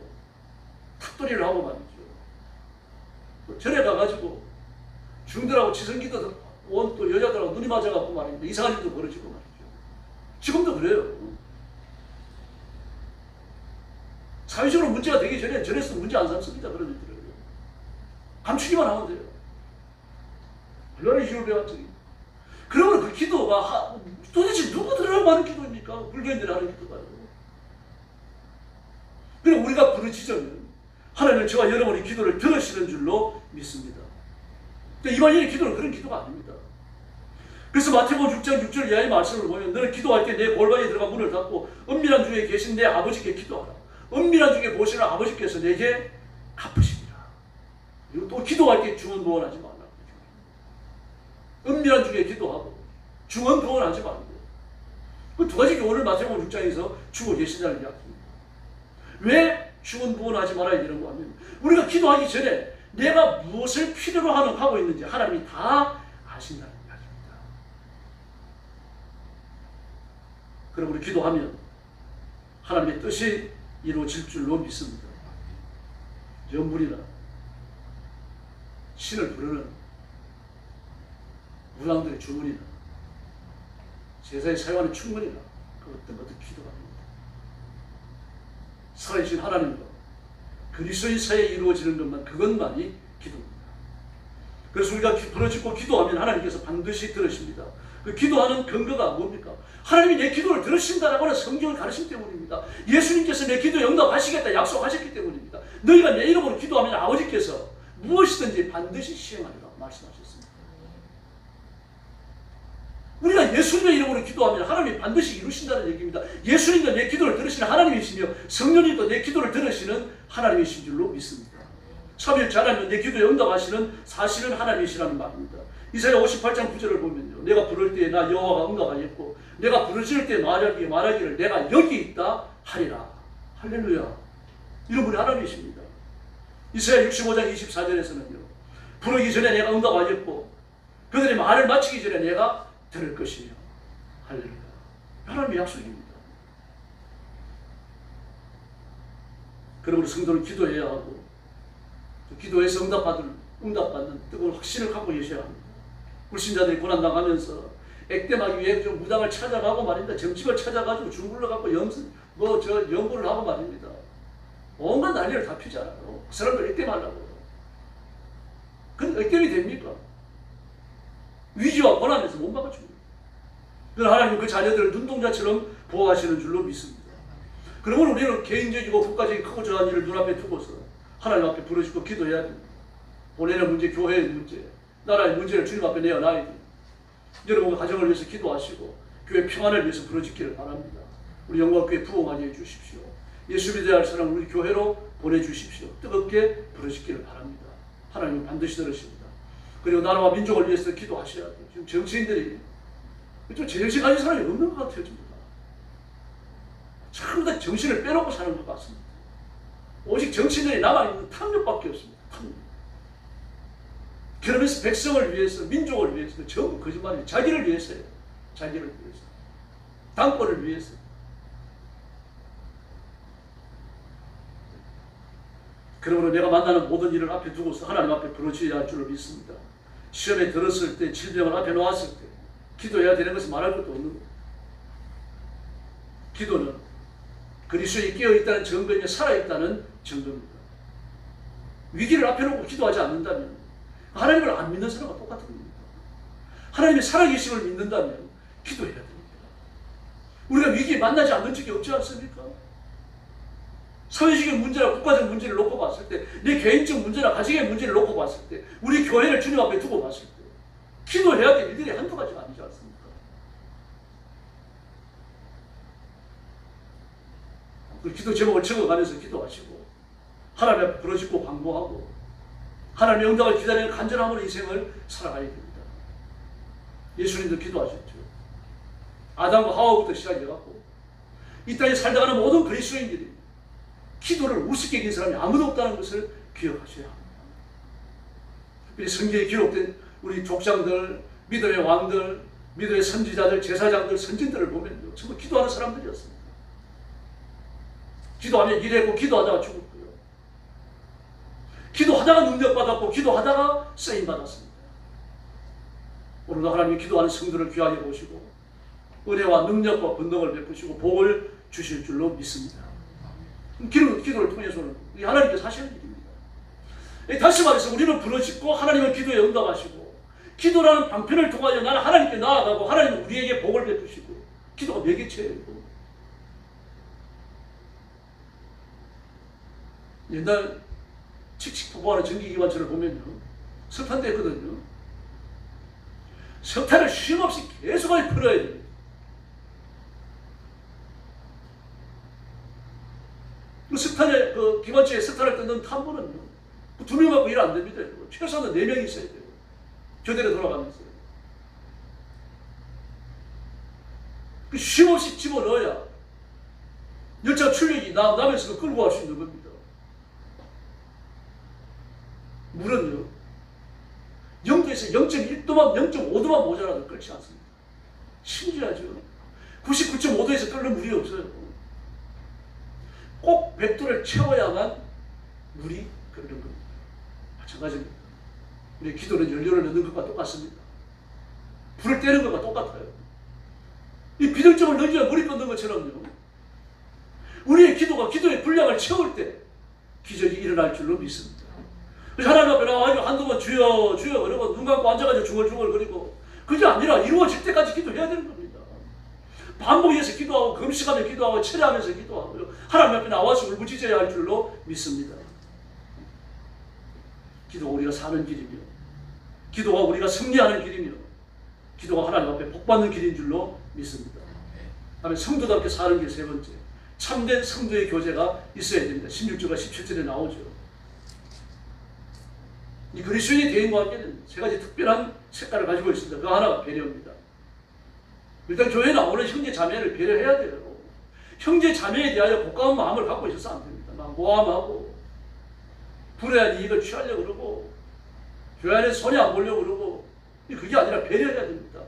Speaker 2: 탑돌이를 하고 말이죠. 절에 가가지고 중들하고 지성기도 온 또 여자들하고 눈이 맞아갖고 말입니다. 이상한 일도 벌어지고 말이죠. 지금도 그래요. 사회적으로 문제가 되기 전에 절에서 문제 안 삼습니다. 그런 일들을. 감추기만 하면 돼요. 얼마나 힘을 배웠더니. 그러면 그 기도가 도대체 누구 들으라고 하는 기도입니까? 불교인들이 하는 기도가요. 그럼 우리가 부르짖으면 하나님은 저와 여러분의 기도를 들으시는 줄로 믿습니다. 이방인의 기도는 그런 기도가 아닙니다. 그래서 마태복음 6장 6절 이하의 말씀을 보면 너는 기도할 때 내 골방에 들어가 문을 닫고 은밀한 중에 계신 내 아버지께 기도하라. 은밀한 중에 보시는 아버지께서 내게 갚으시리라. 그리고 또 기도할 때 중언부언하지 말라. 은밀한 중에 기도하고 중언부언하지 말고. 그 두 가지 교훈을 마태복음 6장에서 주고 계신다는 이야기입니다. 왜 중언부언하지 말아야 되는가 하면 우리가 기도하기 전에 내가 무엇을 필요로 하고 있는지 하나님이 다 아신다는 이야기입니다. 그러므로 기도하면 하나님의 뜻이 이루어질 줄로 믿습니다. 연불이나 신을 부르는 무당들의 주문이나 제사에 사용하는 충문이나 그 어떤 것도 기도가 됩니다. 살아계신 하나님과 그리스도의 사이에 이루어지는 것만, 그것만이 기도입니다. 그래서 우리가 부르짖고 기도하면 하나님께서 반드시 들으십니다. 그 기도하는 근거가 뭡니까? 하나님이 내 기도를 들으신다라고 하는 성경을 가르침 때문입니다. 예수님께서 내 기도에 응답하시겠다 약속하셨기 때문입니다. 너희가 내 이름으로 기도하면 아버지께서 무엇이든지 반드시 시행하리라 말씀하셨습니다. 우리가 예수님의 이름으로 기도하면 하나님이 반드시 이루신다는 얘기입니다. 예수님도 내 기도를 들으시는 하나님이시며 성령님도 내 기도를 들으시는 하나님이신 줄로 믿습니다. 참여일체 하나님은 내 기도에 응답하시는 사실은 하나님이시라는 말입니다. 이사야 58장 9절을 보면요, 내가 부를 때에 나 여호와가 응답하였고 내가 부르짖을 때 말하기를 내가 여기 있다 하리라. 할렐루야. 이런 분이 하나님이십니다. 이사야 65장 24절에서는요, 부르기 전에 내가 응답하였고 그들의 말을 마치기 전에 내가 들을 것이며. 할렐루야. 하나님의 약속입니다. 그러므로 성도는 기도해야 하고 기도해서 응답받는 뜨거운 확신을 갖고 계셔야 합니다. 불신자들이 고난당하면서 액땜하기 위해 좀 무당을 찾아가고 말입니다. 점집을 찾아가지고 줄불러 갖고 연구를 하고 말입니다. 온갖 난리를 다 피잖아요. 그 사람들 액땜하려고. 근데 액땜이 됩니까? 위기와 고난에서 못 막아줍니다. 그러나 하나님은 그 자녀들을 눈동자처럼 보호하시는 줄로 믿습니다. 그러므로 우리는 개인적이고 국가적인 크고 작은 일을 눈앞에 두고서 하나님 앞에 부르짖고 기도해야 됩니다. 보내는 문제, 교회의 문제, 나라의 문제를 주님 앞에 내어놔야 됩니다. 여러분과 가정을 위해서 기도하시고 교회 평안을 위해서 부르짖기를 바랍니다. 우리 영광교회 부흥하게 해주십시오. 예수 믿어야 할 사람을 우리 교회로 보내주십시오. 뜨겁게 부르짖기를 바랍니다. 하나님은 반드시 들으십니다. 그리고 나라와 민족을 위해서 기도하셔야 돼요. 지금 정치인들이 좀 제정신 가진 사람이 없는 것 같아요. 전부 다 정신을 빼놓고 사는 것 같습니다. 오직 정치인들이 남아있는 탐욕밖에 없습니다. 탐욕. 그러면서 백성을 위해서, 민족을 위해서 전부 거짓말이에요. 자기를 위해서요. 자기를 위해서. 당권을 위해서. 그러므로 내가 만나는 모든 일을 앞에 두고서 하나님 앞에 부르짖어야 할 줄을 믿습니다. 시험에 들었을 때, 질병을 앞에 놓았을 때 기도해야 되는 것은 말할 것도 없는 거예요. 기도는 그리스도에 깨어있다는 증거이며 살아있다는 증거입니다. 위기를 앞에 놓고 기도하지 않는다면 하나님을 안 믿는 사람과 똑같은 겁니다. 하나님의 살아계심을 믿는다면 기도해야 됩니다. 우리가 위기에 만나지 않는 적이 없지 않습니까? 사회적인 문제나 국가적 문제를 놓고 봤을 때, 내 개인적 문제나 가정의 문제를 놓고 봤을 때, 우리 교회를 주님 앞에 두고 봤을 때 기도해야 될 일들이 한두 가지가 아니지 않습니까? 그 기도 제목을 적어가면서 기도하시고 하나님 앞에 부르짖고 광고하고 하나님의 응답을 기다리는 간절함으로 인생을 살아가야 됩니다. 예수님도 기도하셨죠. 아담과 하와부터 시작해갖고 이 땅에 살다가는 모든 그리스도인들이 기도를 우습게 여긴 사람이 아무도 없다는 것을 기억하셔야 합니다. 특별히 성경에 기록된 우리 족장들, 믿음의 왕들, 믿음의 선지자들, 제사장들, 선진들을 보면 전부 기도하는 사람들이었습니다. 기도하면 일했고 기도하다가 죽었고요. 기도하다가 능력받았고 기도하다가 쓰임받았습니다. 오늘도 하나님이 기도하는 성도를 귀하게 보시고 은혜와 능력과 권능을 베푸시고 복을 주실 줄로 믿습니다. 기도를 통해서는 하나님께서 하시는 일입니다. 다시 말해서 우리는 부르짖고 하나님은 기도에 응답하시고 기도라는 방편을 통하여 나는 하나님께 나아가고 하나님은 우리에게 복을 베푸시고 기도가 매개체예요. 옛날 칙칙폭포하는 전기기관차를 보면요, 석탄도 했거든요. 석탄을 쉼없이 계속하게 풀어야 됩니다. 그 석탄에, 그 기관차에 석탄을 뜯는 탐부는요, 2명 갖고 일 안 됩니다. 최소한 4명이 있어야 돼요. 교대로 돌아가면서. 그 쉼없이 집어넣어야 열차 출력이 남에서 끌고 갈 수 있는 겁니다. 물은요, 0도에서 0.1도만, 0.5도만 모자라도 끓지 않습니다. 심지어죠, 99.5도에서 끓는 물이 없어요. 꼭 100도를 채워야만 물이 끓는 겁니다. 마찬가지입니다. 우리의 기도는 연료를 넣는 것과 똑같습니다. 불을 떼는 것과 똑같아요. 이 비등점을 넣어야 물이 끓는 것처럼요. 우리의 기도가 기도의 분량을 채울 때 기적이 일어날 줄로 믿습니다. 그래서 하나님 앞에 나와가지고 한두 번 주여 주여 그러고 눈 감고 앉아가지고 중얼중얼거리고 그게 아니라 이루어질 때까지 기도해야 되는 겁니다. 반복해서 기도하고 금식하며 기도하고 철회하면서 기도하고요. 하나님 앞에 나와서 울부짖어야 할 줄로 믿습니다. 기도가 우리가 사는 길이며 기도가 우리가 승리하는 길이며 기도가 하나님 앞에 복받는 길인 줄로 믿습니다. 다음에 성도답게 사는 길 세 번째, 참된 성도의 교제가 있어야 됩니다. 16절과 17절에 나오죠. 이 그리스도인의 대인과 관계는 세 가지 특별한 색깔을 가지고 있습니다. 그 하나가 배려입니다. 일단 교회에 나오는 형제 자매를 배려해야 돼요. 형제 자매에 대하여 고가운 마음을 갖고 있어서 안 됩니다. 막 모함하고 불의한 이익을 취하려고 그러고 교회 안에 손이 안 보려고 그러고 그게 아니라 배려해야 됩니다.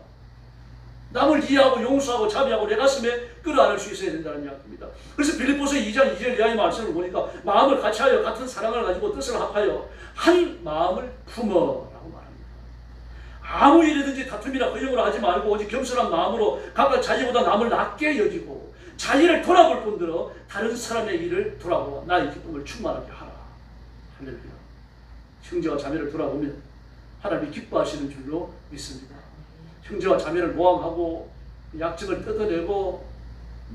Speaker 2: 남을 이해하고 용서하고 자비하고 내 가슴에 끌어안을 수 있어야 된다는 이야기입니다. 그래서 빌립보서 2장 2절 이하의 말씀을 보니까 마음을 같이하여 같은 사랑을 가지고 뜻을 합하여 한 마음을 품어라고 말합니다. 아무 일이든지 다툼이나 허용을 하지 말고 오직 겸손한 마음으로 각각 자기보다 남을 낮게 여기고 자기를 돌아볼 뿐더러 다른 사람의 일을 돌아보아 나의 기쁨을 충만하게 하라. 할렐루야. 형제와 자매를 돌아보면 하나님이 기뻐하시는 줄로 믿습니다. 형제와 자매를 모함하고 약점을 뜯어내고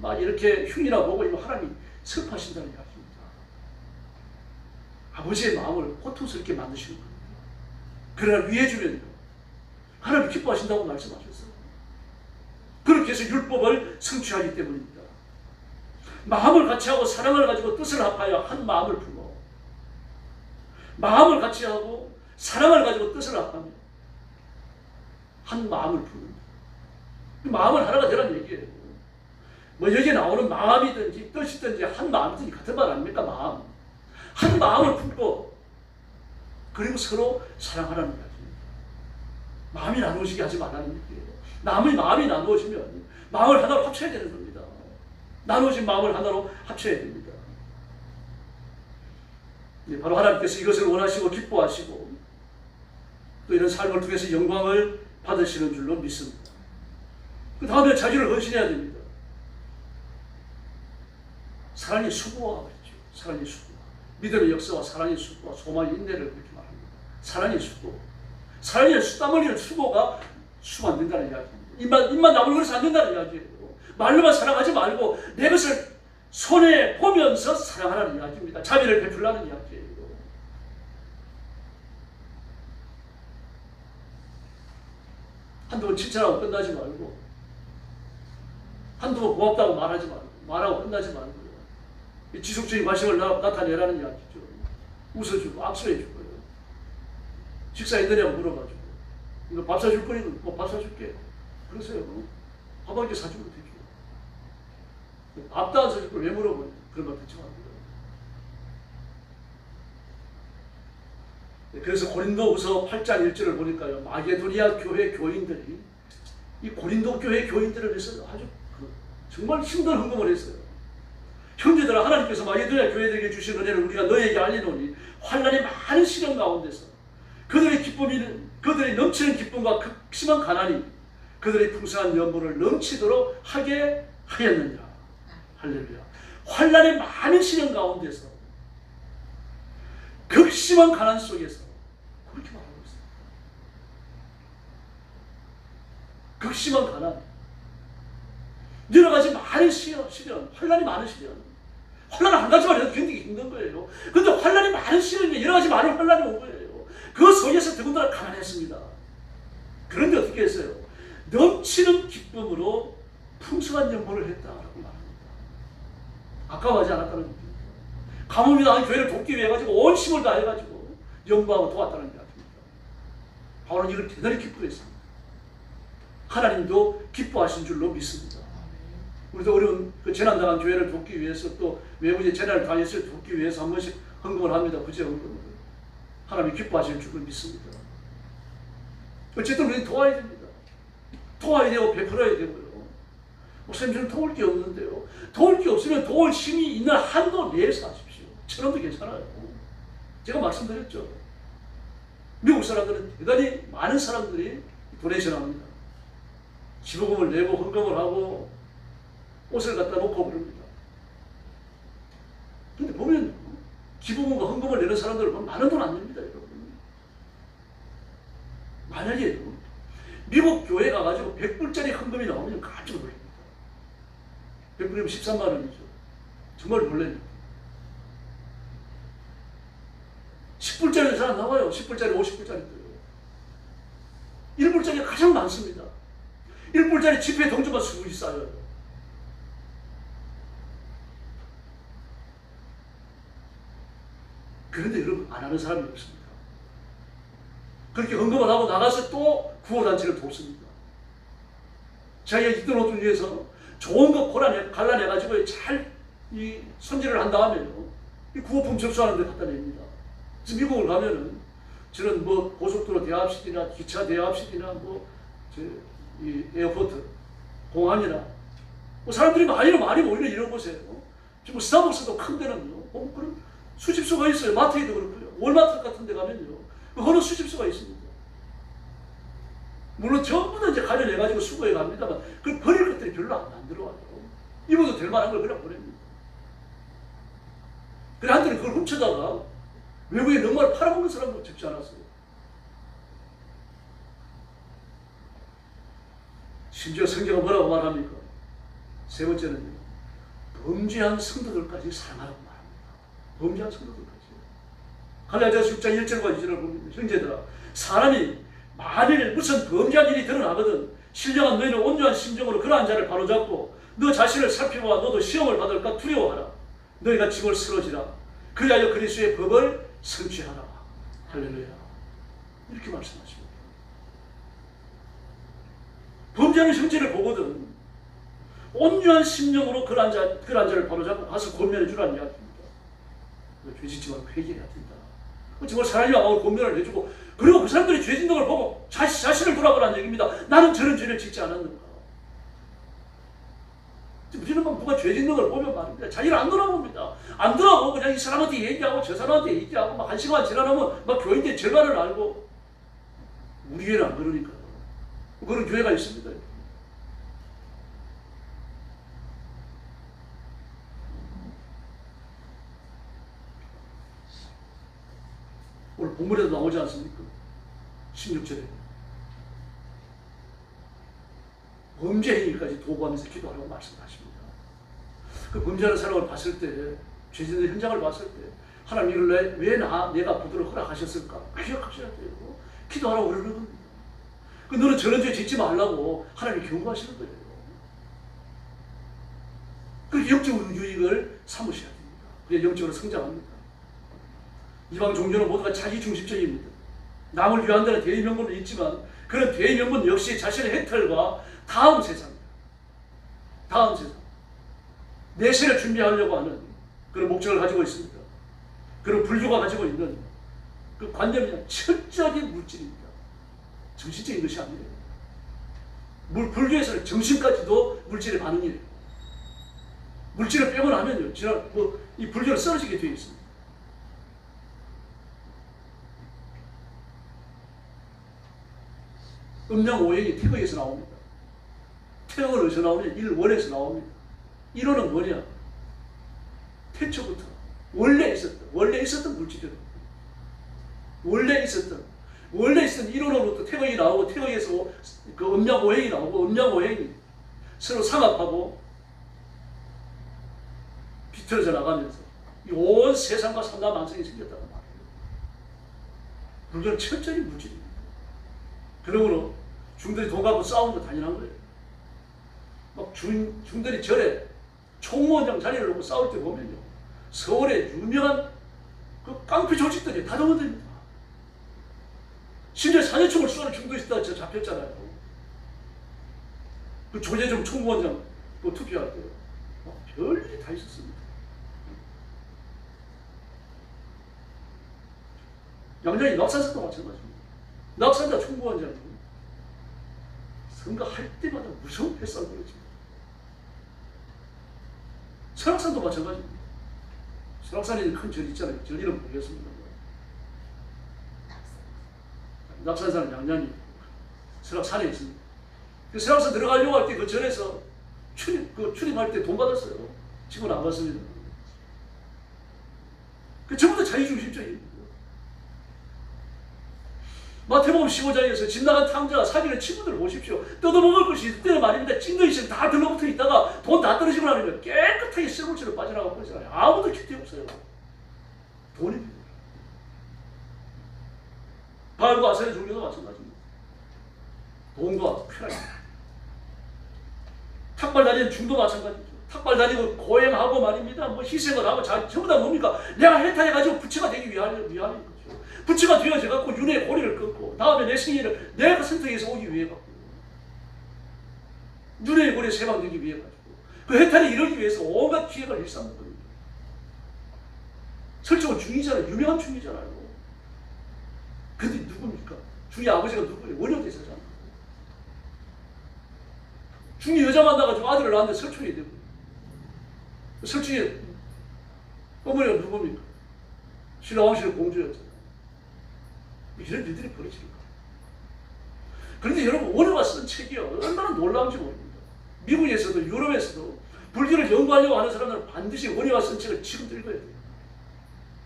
Speaker 2: 막 이렇게 흉이나 보고 이거 하나님이 슬퍼하신다는 이야기입니다. 아버지의 마음을 고통스럽게 만드시는 겁니다. 그러나 위해주면요 하나님이 기뻐하신다고 말씀하셨어요. 그렇게 해서 율법을 성취하기 때문입니다. 마음을 같이하고 사랑을 가지고 뜻을 합하여 한 마음을 품어 마음을 같이하고 사랑을 가지고 뜻을 합하며 한 마음을 품는다. 마음은 하나가 되라는 얘기예요. 뭐 여기에 나오는 마음이든지 뜻이든지 한 마음이든지 같은 말 아닙니까? 마음. 한 마음을 품고 그리고 서로 사랑하라는 이야기입니다. 마음이 나누어지게 하지 말라는 얘기예요. 남의 마음이 나누어지면 마음을 하나로 합쳐야 되는 겁니다. 나누어진 마음을 하나로 합쳐야 됩니다. 바로 하나님께서 이것을 원하시고 기뻐하시고 또 이런 삶을 통해서 영광을 받으시는 줄로 믿습니다. 그 다음에 자기를 헌신해야 됩니다. 사랑의 수고와 그랬죠. 사랑의 수고. 믿음의 역사와 사랑의 수고와 소망의 인내를 그렇게 말합니다. 사랑의 수고. 사랑의 땀 흘리는 수고가 수고 안 된다는 이야기입니다. 입만 나불거려서 안 된다는 이야기예요. 말로만 사랑하지 말고 내 것을 손에 보면서 사랑하라는 이야기입니다. 자비를 베풀라는 이야기예요. 한두 번 칭찬하고 끝나지 말고 한두 번 고맙다고 말하지 말고 말하고 끝나지 말고요. 지속적인 관심을 나타내라는 이야기죠. 웃어주고 악수해주고요. 식사했느냐고 물어가지고 이거 밥 사줄 거니까 뭐 밥 사줄게. 그러세요. 밥 한 개 사주면 되죠. 밥도 안 사줄 걸 왜 물어보냐. 그런 말 듣지 말고요. 그래서 고린도후서 8장 1절을 보니까요. 마게도니아 교회 교인들이 이 고린도 교회 교인들을 위해서 아주 정말 힘든 헌금을 했어요. 형제들아 하나님께서 마게도니아 교회들에게 주신 은혜를 우리가 너에게 알리노니 환난의 많은 시련 가운데서 그들의 넘치는 기쁨과 극심한 가난이 그들의 풍성한 연분을 넘치도록 하게 하였느니라. 할렐루야. 환난의 많은 시련 가운데서 극심한 가난 속에서 그렇게 말하고 있어요. 극심한 가난. 여러 가지 많은 시련, 환난이 많은 시련. 환난은 한 가지만 해도 견디기 힘든 거예요. 그런데 환난이 많은 시련이 여러 가지 많은 환난이 온 거예요. 그 속에서 더군다나 가난했습니다. 그런데 어떻게 했어요? 넘치는 기쁨으로 풍성한 연보를 했다라고 말합니다. 아까워하지 않았다는 얘기입니다. 가뭄이 나는 교회를 돕기 위해 가지고 온 힘을 다해가지고 연구하고 도왔다는 이야기입니다. 바울은 이걸 대단히 기뻐했습니다. 하나님도 기뻐하신 줄로 믿습니다. 우리도 어려운 그 재난당한 교회를 돕기 위해서 또 외부에 재난을 당했을 돕기 위해서 한 번씩 헌금을 합니다. 부재 헌금을. 하나님이 기뻐하실 줄로 믿습니다. 어쨌든 우리는 도와야 됩니다. 도와야 되고 베풀어야 되고요. 목사님 저는 도울 게 없는데요. 도울 게 없으면 도울 힘이 있는 한도 내에서 하십시오. 1,000원도 괜찮아요. 제가 말씀드렸죠. 미국 사람들은 대단히 많은 사람들이 도네이션 합니다. 기부금을 내고 헌금을 하고 옷을 갖다 놓고 그럽니다. 근데 보면 기부금과 헌금을 내는 사람들은 많은 돈 안 냅니다, 여러분. 만약에 미국 교회 가가지고 100불짜리 헌금이 나오면 깜짝 놀랍니다. 100불이면 13만 원이죠. 정말 놀랍니다. 10불짜리 잘 안 나와요. 10불짜리, 50불짜리도요. 1불짜리가 가장 많습니다. 1불짜리 지폐 동전만 수북이 쌓여요. 그런데 여러분, 안 하는 사람이 없습니다. 그렇게 헌금을 하고 나가서 또 구호단체를 돕습니다. 자기가 있던 옷을 위해서 좋은 거 갈라내가지고 잘 이 손질을 한 다음에요. 이 구호품 접수하는 데 갖다 냅니다. 그래서 미국을 가면은 저는 뭐 고속도로 대합실이나 기차 대합실이나 이 에어포트, 공항이나 사람들이 많이 모이는 이런 곳에 지금 스타벅스도 큰 데는요. 그런 수집소가 있어요. 마트에도 그렇고요. 월마트 같은 데 가면요. 그런 수집소가 있습니다. 물론 전부 다 이제 가려내가지고 수거해 갑니다만 그 버릴 것들이 별로 안 들어와요. 입어도 될 만한 걸 그냥 보냅니다. 그래 한때는 그걸 훔쳐다가 외국에 정말 팔아먹는 사람도 적지 않았어요. 심지어 성경은 뭐라고 말합니까? 세 번째는요. 범죄한 성도들까지 사랑하라고 말합니다. 범죄한 성도들까지. 갈라디아서 6장 1절과 2절을 보면 형제들아 사람이 만일 무슨 범죄한 일이 드러나거든 신령한 너희는 온유한 심정으로 그러한 자를 바로잡고 너 자신을 살펴보아 너도 시험을 받을까 두려워하라. 너희가 짐을 쓰러지라. 그리하여 그리스도의 법을 성취하라. 할렐루야. 이렇게 말씀하십니다. 범죄하는 형제를 보거든 온유한 심령으로 그러한 자를 바로잡고 가서 권면해 주라는 이야기입니다. 죄 짓지 말고 회개해야 된다. 정말 사람이 와서 권면을 해주고 그리고 그 사람들이 죄 짓는 걸 보고 자신을 돌아보라는 얘기입니다. 나는 저런 죄를 짓지 않았는가. 우리는 누가 죄 짓는 걸 보면 말입니다. 자기를 안 돌아봅니다. 안 돌아보고 그냥 이 사람한테 얘기하고 저 사람한테 얘기하고 막 1시간 지나면 막 교인들 절반을 알고 우리 교회는 안 그러니까요. 그런 교회가 있습니다. 오늘 본문에도 나오지 않습니까? 16절에 범죄 행위까지 도구하면서 기도하라고 말씀하십니다. 그 범죄하는 사람을 봤을 때, 죄 짓는 현장을 봤을 때 하나님 이를 왜 내가 보도록 허락하셨을까? 기억하셔야 돼요. 기도하라고 그러는 겁니다. 너는 저런 죄 짓지 말라고 하나님이 경고하시는 거예요. 그렇게 영적 유익을 삼으셔야 됩니다. 그래야 영적으로 성장합니다. 이방 종교는 모두가 자기 중심적입니다. 남을 위한다는 대의명분은 있지만 그런 대의명분 역시 자신의 혜택과 다음 세상입니다. 다음 세상. 내세를 준비하려고 하는 그런 목적을 가지고 있습니다. 그런 불교가 가지고 있는 그 관념이 철저하게 물질입니다. 정신적인 것이 아니에요. 불교에서는 정신까지도 물질의 반응이에요. 물질을 빼고 나면요, 이 불교는 쓰러지게 되어 있습니다. 음양오행이 태거에서 나옵니다. 태거는 어디서 나오냐? 일원에서 나옵니다. 일원은 뭐냐? 태초부터 원래 있었던 물질이에요. 원래 있었던 일원으로부터 태거이 나오고 태거에서 그 음양오행이 나오고 음양오행이 서로 상합하고 비틀어져 나가면서 온 세상과 삼라만상이 생겼다는 말이에요. 불교는 철저히 물질입니다. 그러므로 중들이 돈 갖고 싸우는 거 당연한 거예요. 막 중들이 절에 총무원장 자리를 놓고 싸울 때 보면요. 서울의 유명한 그 깡패 조직들이 다 동원됩니다. 심지어 사제총을 쏘는 중도 있다가 저 잡혔잖아요. 그 조재정 총무원장 그 투표할 때요. 별일이 다 있었습니다. 양장이 낙산사도 마찬가지입니다. 낙산자 총무원장은 선거할 때마다 무서운 패싸움을 벌여집니다. 설악산도 마찬가지입니다. 설악산에 큰 절 있잖아요. 절 이름 모르겠습니다. 낙산산은 양양이 설악산에 있습니다. 그 설악산 들어가려고 할 때 그 절에서 출입할 때 돈 받았어요. 지금은 안 받습니다. 그 전부 다 자기중심적입니다. 마태복음 15장에서 집 나간 탕자가 사귀는 친구들 보십시오. 뜯어먹을 것이 있을 때는 말입니다. 찐더 있으면 다 들러붙어 있다가 돈 다 떨어지고 나면 깨끗하게 쇠물처럼 빠져나가고 그러잖아요. 아무도 곁에 없어요. 돈입니다. 바알과 아셀의 종교도 마찬가지입니다. 돈과 쾌락입니다. 탁발 다니는 중도 마찬가지죠. 탁발 다니고 고행하고 말입니다. 뭐 희생을 하고 전부 다 뭡니까? 내가 해탈해가지고 부처가 되기 위함인 거죠. 부처가 되어져갖고 윤회의 고리를 끊고 다음에 내 생일을 내가 선택해서 오기 위해 갖고 윤회의 고리에 세방되기 위해 가지고 그 해탈에 이르기 위해서 온갖 기획을 일삼는 겁니다. 설정은 중이잖아요. 유명한 중이잖아요. 근데 누굽니까? 중이 아버지가 누구예요? 원효대사잖아요. 중이 여자 만나가지고 아들을 낳았는데 설총이 되고 설중에 어머니가 누굽니까? 신라왕실의 공주였잖아요. 이런 일들이 벌어지는 거예요. 그런데 여러분, 원효가 쓴 책이요, 얼마나 놀라운지 모릅니다. 미국에서도 유럽에서도 불교를 연구하려고 하는 사람들은 반드시 원효가 쓴 책을 지금 읽어야 돼요.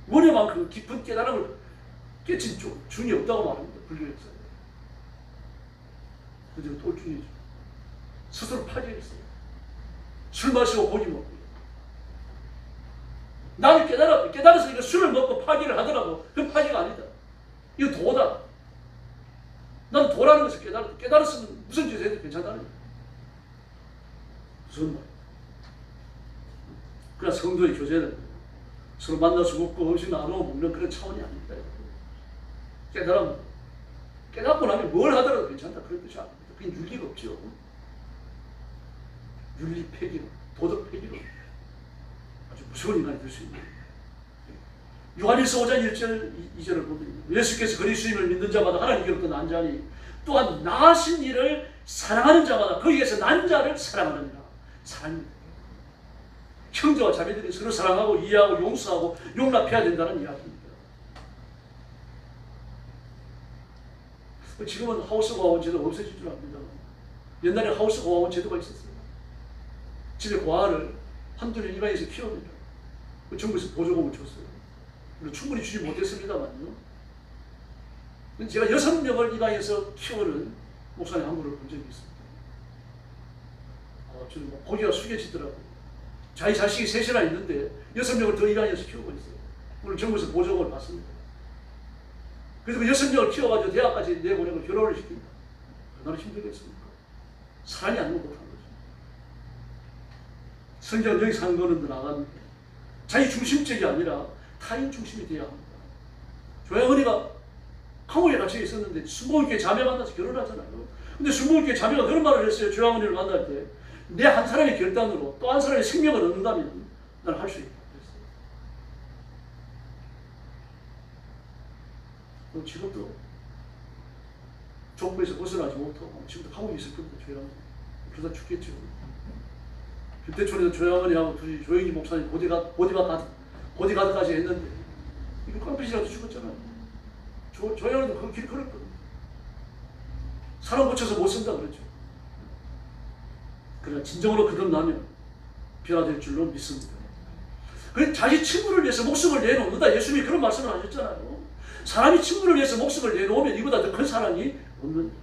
Speaker 2: 원효만큼 깊은 깨달음을 깨친 중이 없다고 말합니다. 불교에서. 그런데 똘중이죠. 스스로 파괴했어요. 술 마시고 고기 먹고. 나는 깨달아서 이거 술을 먹고 파괴를 하더라도 그건 파괴가 아니다. 이거 도다. 나는 도라는 것을 깨달았으면 무슨 짓을 해도 괜찮다는 거야. 무슨 말? 그러나 성도의 교제는 서로 만나서 먹고 음식 나누어 먹는 그런 차원이 아닙니다. 깨닫고 나면 뭘 하더라도 괜찮다. 그런 뜻이 아닙니다. 그게 윤리가 없죠. 윤리 폐기로, 도덕 폐기로 아주 무서운 인간이 될 수 있는. 요한일서 5장 1절 2절을 보면 예수께서 그리스도임을 믿는 자마다 하나님께로부터 난 자니 또한 나신 이를 사랑하는 자마다 거기에서 난 자를 사랑하느니라. 사랑입니다. 형제와 자매들이 서로 사랑하고 이해하고 용서하고 용납해야 된다는 이야기입니다. 지금은 하우스 고아원 제도가 없어진 줄 압니다. 옛날에 하우스 고아원 제도가 있었어요. 집에 고아를 한두 년 입양해서 키웁니다. 정부에서 보조금을 줬어요. 충분히 주지 못했습니다만요. 제가 6명을 입양해서 키우는 목사님 한 분을 본 적이 있습니다. 저는 고개가 숙여지더라고요. 자기 자식이 셋이나 있는데 6명을 더 입양해서 키우고 있어요. 물론 정부에서 보조금을 받습니다. 그래서 그 6명을 키워가지고 대학까지 내보내고 결혼을 시킵니다. 얼마나 힘들겠습니까? 사람이 아니면 못한 거죠. 성경은 여기 상도는 나갔는데 자기 중심적이 아니라 타인 중심이 되어야 합니다. 조양은이가 강호에 갇혀 있었는데 순복음교회 자매 만나서 결혼하잖아요. 근데 순복음교회 자매가 그런 말을 했어요. 조양은이를 만날 때 내 한 사람의 결단으로 또 한 사람의 생명을 얻는다면 난 할 수 있다. 그랬어요. 지금도 족보에서 벗어나지 못하고 지금도 하고 있을 겁니다. 조양은이. 그러다 죽겠죠. 김대촌에서 조양은이하고 둘이 조영기 목사님 보디가드까지 했는데 이거 깡패시라도 죽었잖아요. 조양은이도 그 길 걸었거든요. 사람 고쳐서 못 쓴다 그랬죠. 그러나 진정으로 거듭나면 변화될 줄로 믿습니다. 그래서 자기 친구를 위해서 목숨을 내놓는다. 예수님이 그런 말씀을 하셨잖아요. 사람이 친구를 위해서 목숨을 내놓으면 이보다 더 큰 사랑이 없는다.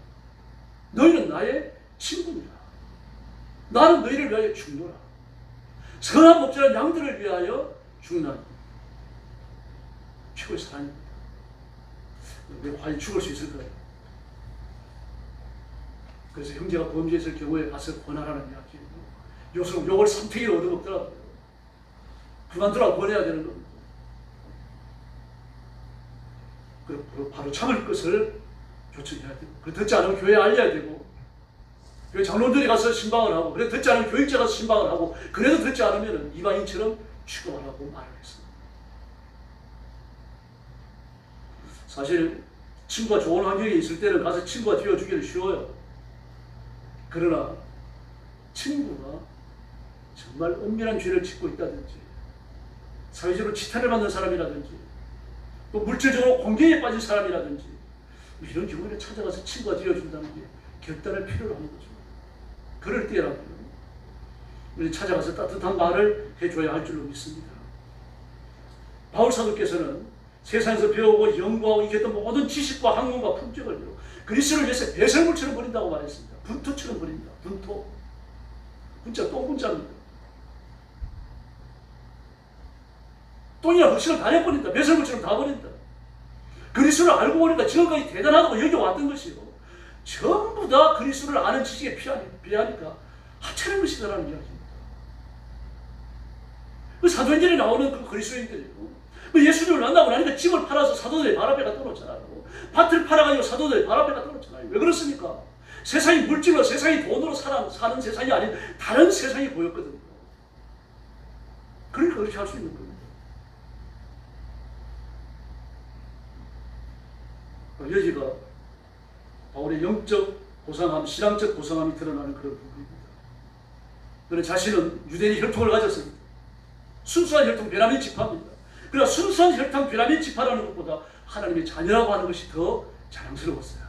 Speaker 2: 너희는 나의 친구니라. 나는 너희를 위하여 죽노라. 선한 목자는 양들을 위하여 죽나니. 최고의 사랑입니다. 왜 과연 죽을 수 있을까요? 그래서 형제가 범죄했을 경우에 가서 권하라는 이야기예요. 요즘 욕을 3태기를 얻어먹더라고요. 그만두라고 권해야 되는 겁니다. 그리고 바로 참을 것을 요청해야 되고, 그래 듣지 않으면 교회에 알려야 되고, 교회 장로들이 가서 신방을 하고, 그래 듣지 않으면 교육자가 가서 신방을 하고, 그래도 듣지 않으면 이방인처럼 취급하라고 말을 했습니다. 사실 친구가 좋은 환경에 있을 때는 가서 친구가 되어주기는 쉬워요. 그러나 친구가 정말 엄밀한 죄를 짓고 있다든지 사회적으로 지탄을 받는 사람이라든지 또 물질적으로 공경에 빠진 사람이라든지 이런 경우에 찾아가서 친구가 되어준다는 게 결단을 필요로 하는 거죠. 그럴 때라도 우리 찾아가서 따뜻한 말을 해줘야 할 줄로 믿습니다. 바울 사도께서는 세상에서 배우고 연구하고 이겼던 모든 지식과 학문과 품격을 그리스도를 위해서 배설물처럼 버린다고 말했습니다. 분토처럼 버린다. 분토. 분자 똥분자입니다. 똥이나 흙실을 다 내버린다. 배설물처럼 다 버린다. 그리스도를 알고 보니까 지금까지 대단하다고 여겨왔던 것이요. 전부 다 그리스도를 아는 지식에 비하니까 하찮은 것이다라는 이야기입니다. 그 사도행전에 나오는 그 그리스도인들이고 예수님을 만나고 나니까 집을 팔아서 사도들의 발 앞에가 떨어졌잖아요. 밭을 팔아가지고 사도들의 발 앞에가 떨어졌잖아요. 왜 그렇습니까? 세상이 물질로 세상이 돈으로 사는 세상이 아닌 다른 세상이 보였거든요. 그러니까 그렇게 할 수 있는 겁니다. 여기가 바울의 영적 고상함, 신앙적 고상함이 드러나는 그런 부분입니다. 그는 자신은 유대인 혈통을 가졌습니다. 순수한 혈통 베냐민 지파입니다. 그러나 순수한 혈통 베냐민 지파라는 것보다 하나님의 자녀라고 하는 것이 더 자랑스러웠어요.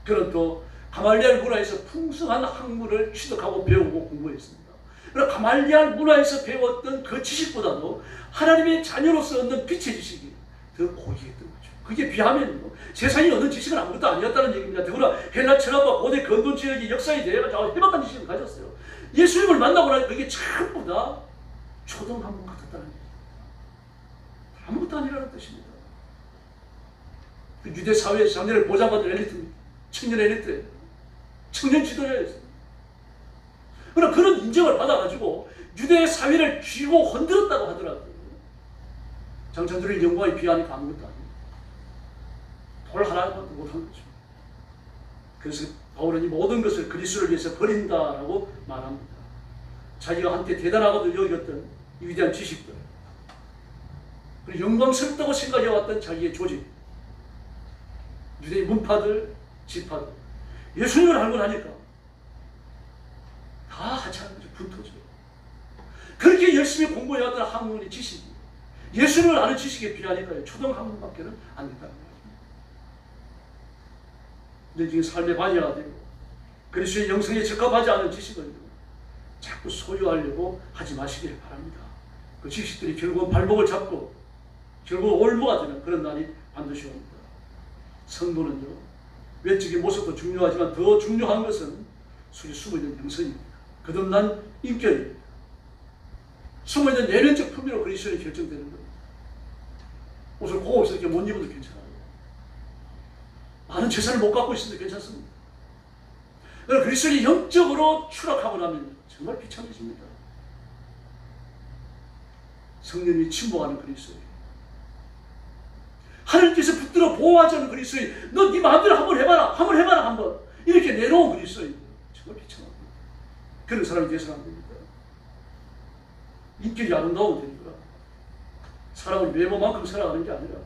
Speaker 2: 그는 또 가말리알 문화에서 풍성한 학문을 취득하고 배우고 공부했습니다. 그러나 가말리알 문화에서 배웠던 그 지식보다도 하나님의 자녀로서 얻는 빛의 지식이 더 고귀했던 거죠. 그게 비하면 세상이 얻는 지식은 아무것도 아니었다는 얘기입니다. 더구나 헬라 철학과 고대 근동 지역의 역사에 대해 해박한 지식을 가졌어요. 예수님을 만나고 나니까 그게 전부 다 초등 학문 같았다는 얘기예요. 아무것도 아니라는 뜻입니다. 그 유대 사회의 장년을 보장받은 엘리트입니다. 청년 엘리트예요. 청년 지도자였어요. 그러나 그런 인정을 받아가지고 유대 사회를 쥐고 흔들었다고 하더라고요. 장천들의 영광에 비하니까 아무것도 아닙니다. 돌 하나도 못한 거죠. 그래서 바울은 이 모든 것을 그리스도를 위해서 버린다라고 말합니다. 자기가 한때 대단하고도 여겼던 이 위대한 지식들, 그리고 영광스럽다고 생각해왔던 자기의 조직, 유대인 문파들, 지파들, 예수님을 알고 나니까 다 하찮은 거죠. 분토죠. 그렇게 열심히 공부해왔던 학문의 지식이 예수님을 아는 지식에 비하니까요. 초등 학문밖에는 안 된다는 거예요. 근데 지금 삶의 관여가 되고 그리스도의 영성에 적합하지 않은 지식을 자꾸 소유하려고 하지 마시길 바랍니다. 그 지식들이 결국은 발목을 잡고 결국 올무가 되는 그런 날이 반드시 옵니다. 성도는요, 외적인 모습도 중요하지만 더 중요한 것은 속에 숨어있는 영성입니다. 거듭난 인격입니다. 숨어있는 내면적 품위로 그리스도인이 결정되는 겁니다. 옷을 고급스럽게 못 입어도 괜찮아요. 많은 재산을 못 갖고 있어도 괜찮습니다. 그러나 그리스도인이 영적으로 추락하고 나면 정말 비참해집니다. 성령이 침묵하는 그리스도인, 하나님께서 붙들어 보호하지 않는 그리스도인, 너 네 마음대로 한번 해봐라, 한번 이렇게 내놓은 그리스도인, 정말 비참합니다. 그런 사람이 되어서는 안 됩니다. 인격이 아름다우면 됩니다. 사람을 외모만큼 살아가는 게 아니라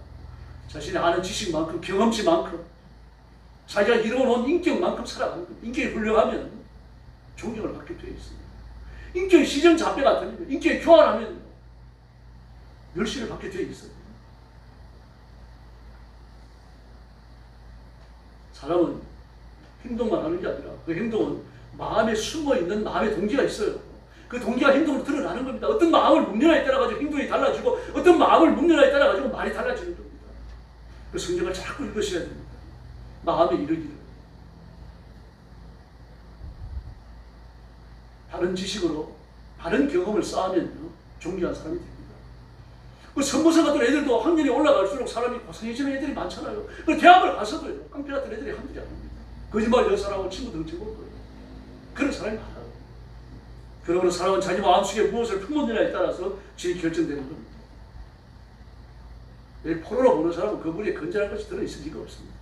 Speaker 2: 자신이 아는 지식만큼, 경험치만큼, 자기가 이루어놓은 인격만큼 살아가는 겁니다. 인격이 훌륭하면 존경을 받게 되어 있습니다. 인격이 시정잡배 같으면, 인격이 교활하면 멸시를 받게 되어 있어요. 사람은 행동만 하는 게 아니라 그 행동은 마음에 숨어있는 마음의 동기가 있어요. 그 동기가 행동으로 드러나는 겁니다. 어떤 마음을 묵념하에 따라가지고 행동이 달라지고 어떤 마음을 묵념하에 따라가지고 말이 달라지는 겁니다. 그 성경을 자꾸 읽으셔야 됩니다. 마음에 이르기를. 다른 지식으로 다른 경험을 쌓으면 존귀한 사람이 됩니다. 그 선보서 같은 애들도 학년이 올라갈수록 사람이 고상해지는 애들이 많잖아요. 그 대학을 가서도요, 깡패 같은 애들이 한둘이 아닙니다. 거짓말 여사라고 친구들 훔쳐볼 거예요. 그런 사람이 많아요. 그러므로 사람은 자기 마음속에 무엇을 품었느냐에 따라서 죄이 결정되는 겁니다. 내일 포로로 보는 사람은 그 물에 건전한 것이 들어있을 리가 없습니다.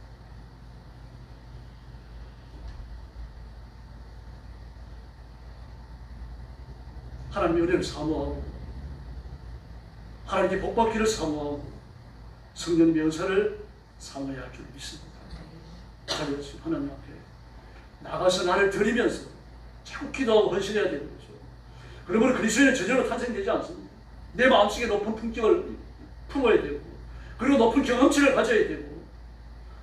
Speaker 2: 하나님의 은혜를 사모하고 하나님께 복받기를 사모하고 성령님의 은사를 사모해야 할 줄 믿습니다. 자리에서 하나님 앞에 나가서 나를 드리면서 자꾸 기도하고 헌신해야 되는 거죠. 그러므로 그리스도인은 저절로 탄생되지 않습니다. 내 마음속에 높은 품격을 품어야 되고, 그리고 높은 경험치를 가져야 되고,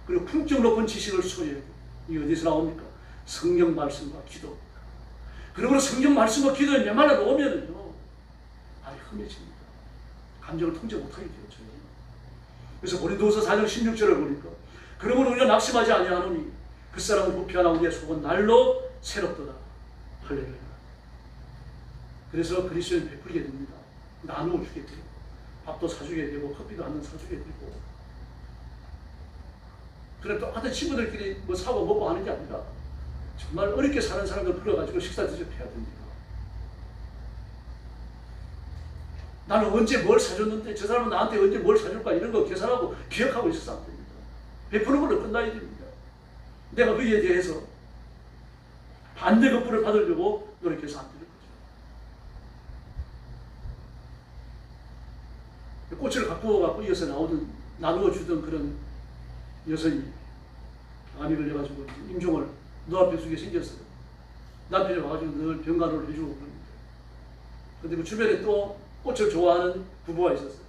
Speaker 2: 그리고 품격 높은 지식을 소유해야 되고. 이게 어디서 나옵니까? 성경 말씀과 기도. 그러므로 성경 말씀과 기도에 메말라 놓으면은요, 아니 험해집니다. 감정을 통제 못하게 되죠. 그래서 고린도후서 4장 16절을 보니까, 그러므로 우리가 낙심하지 아니하노니 그 사람은 부패하나 우리의 속은 날로 새롭도다. 할렐루야. 그래서 그리스도인은 베풀게 됩니다. 나누어 주게 되고, 밥도 사주게 되고, 커피도 한 잔 사주게 되고. 그래 또 하여튼 친구들끼리 뭐 사고 먹고 하는 게 아니라 정말 어렵게 사는 사람들 불러가지고 식사 대접해야 됩니다. 나는 언제 뭘 사줬는데 저 사람은 나한테 언제 뭘 사줄까 이런 거 계산하고 기억하고 있어서 안 됩니다. 베푸는 걸로 끝나야 됩니다. 내가 그에 대해서 반대급부를 받으려고 노력해서 안 되는 거죠. 꽃을 갖고 이어서 나누어 주던 그런 여성이 암이 걸려가지고 임종을 노화병 속에 생겼어요. 남편이 와가지고 늘 병간호를 해주고 그럽니다. 근데 그 주변에 또 꽃을 좋아하는 부부가 있었어요.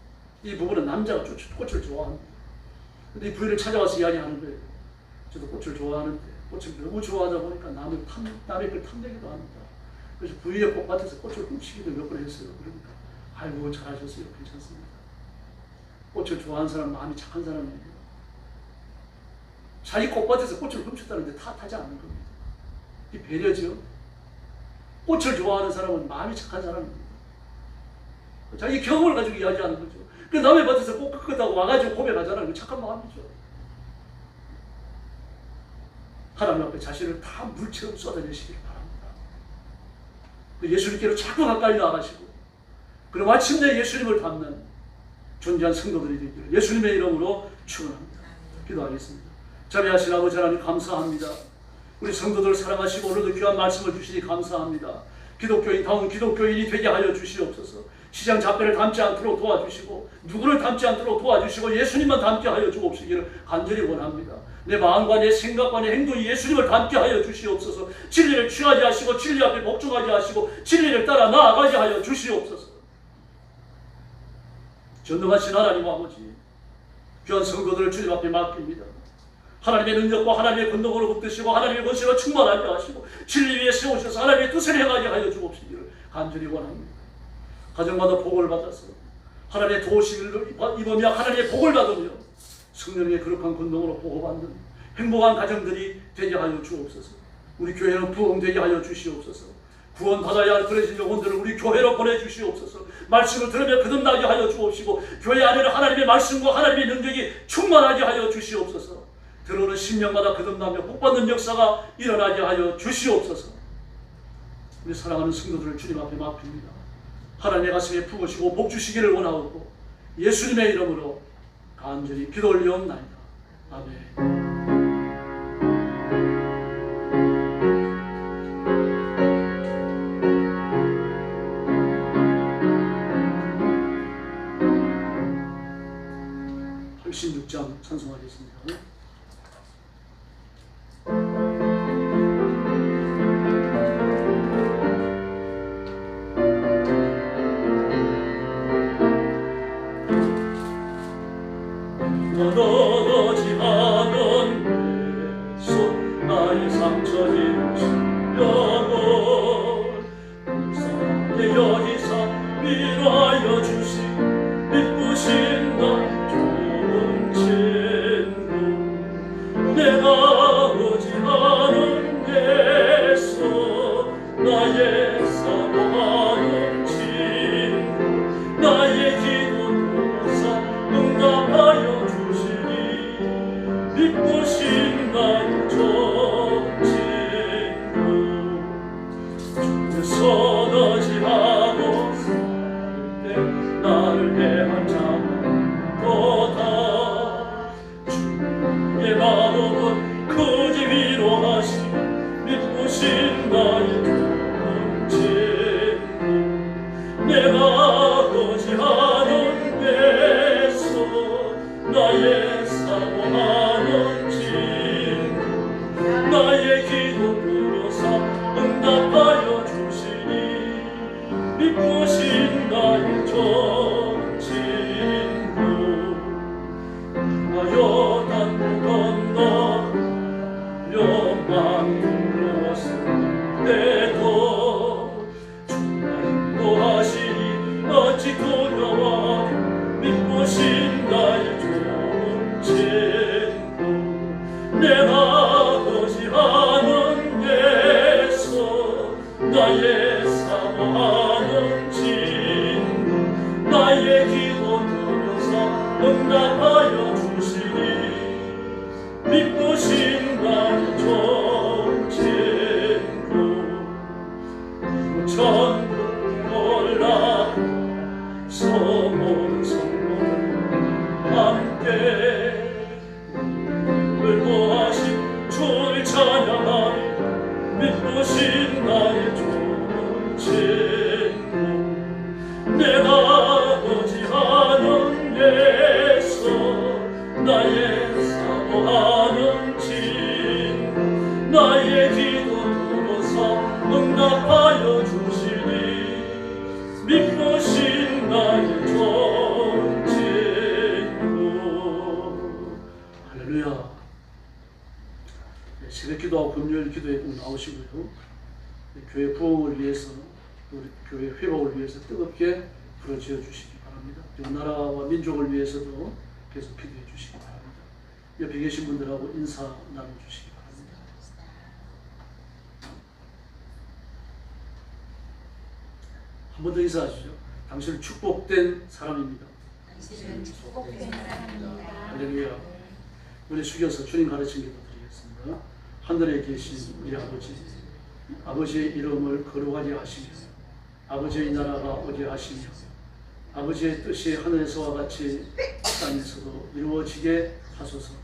Speaker 2: 이 부부는 남자가 꽃을 좋아합니다. 근데 이 부인을 찾아와서 이야기하는 거예요. 저도 꽃을 좋아하는데 꽃을 너무 좋아하다 보니까 남의 걸 탐내기도 합니다. 그래서 부인의 꽃밭에서 꽃을 훔치기도 몇 번 했어요. 그러니까 아이고 잘하셨어요. 괜찮습니다. 꽃을 좋아하는 사람 마음이 착한 사람이에요. 자기 꽃밭에서 꽃을 훔쳤다는데 탓하지 않는 겁니다. 이 배려죠. 꽃을 좋아하는 사람은 마음이 착한 사람입니다. 자기 경험을 가지고 이야기하는 거죠. 그 남의 밭에서 꽃 끄다고 와가지고 고백하잖아요. 그 착한 마음이죠. 하나님 앞에 자신을 다 물처럼 쏟아내시기를 바랍니다. 예수님께로 자꾸 가까이 나가시고, 그리고 마침내 예수님을 닮는 존귀한 성도들이 되기를 예수님의 이름으로 축원합니다. 기도하겠습니다. 자비하신 아버지 하나님 감사합니다. 우리 성도들 사랑하시고 오늘도 귀한 말씀을 주시니 감사합니다. 기독교인다운 기독교인이 되게 하여 주시옵소서. 시장 잡배를 닮지 않도록 도와주시고, 누구를 닮지 않도록 도와주시고, 예수님만 닮게 하여 주옵시기를 간절히 원합니다. 내 마음과 내 생각과 내 행동이 예수님을 닮게 하여 주시옵소서. 진리를 취하지 하시고 진리 앞에 복종하지 하시고 진리를 따라 나아가게 하여 주시옵소서. 전능하신 하나님 아버지, 귀한 성도들을 주님 앞에 맡깁니다. 하나님의 능력과 하나님의 권능으로 붙드시고 하나님의 권세로 충만하게 하시고 진리 위에 세우셔서 하나님의 뜻을 행하게 하여 주옵시기를 간절히 원합니다. 가정마다 복을 받아서 하나님의 도우심을 입으며 하나님의 복을 받으며 성령의 거룩한 권능으로 보호받는 행복한 가정들이 되게 하여 주옵소서. 우리 교회는 부흥되게 하여 주시옵소서. 구원받아야 할 그러신 영혼들을 우리 교회로 보내주시옵소서. 말씀을 들으며 거듭나게 하여 주옵시고 교회 안에는 하나님의 말씀과 하나님의 능력이 충만하게 하여 주시옵소서. 들어오는 신령마다 거듭나며 복받는 역사가 일어나게 하여 주시옵소서. 우리 사랑하는 성도들을 주님 앞에 맡깁니다. 하나님의 가슴에 품으시고 복 주시기를 원하옵고 예수님의 이름으로 간절히 기도 올리옵나이다. 아멘. 찬송하겠습니다. 떠나지 않은 내 손 나의 상처인 심령을 불쌍하게 여기사 위로하여 주시 이쁘신 나 좋은 친구 내가 오지 않은 내 손 나의 사랑하는 친구 나의 기도 도사 응답하여 이쁘신 나의 좋은 친구 새벽 기도하고 금요일 기도에 꼭 나오시고요. 교회 부흥을 위해서, 우리 교회 회복을 위해서 뜨겁게 부르짖어 주시기 바랍니다. 그리고 나라와 민족을 위해서도 계속 기도해 주시기 바랍니다. 옆에 계신 분들하고 인사 나눠주시기 바랍니다. 한 번 더 인사하시죠. 당신은 축복된 사람입니다.
Speaker 3: 당신은 축복된 사람입니다.
Speaker 2: 할렐루야. 우리 숙여서 주님 가르친 기도 드리겠습니다. 하늘에 계신 우리 아버지, 아버지의 이름을 거룩하게 하시며 아버지의 나라가 오게 하시며 아버지의 뜻이 하늘에서와 같이 땅에서도 이루어지게 하소서.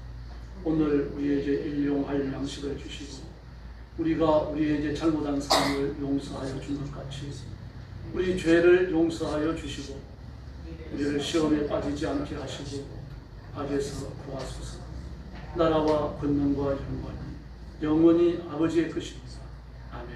Speaker 2: 오늘 우리에게 일용할 양식을 주시고 우리가 우리에게 잘못한 사람을 용서하여 준 것 같이 우리 죄를 용서하여 주시고 우리를 시험에 빠지지 않게 하시고 악에서 구하소서. 나라와 권능과 영광이 영원히 아버지의 것입니다. 아멘.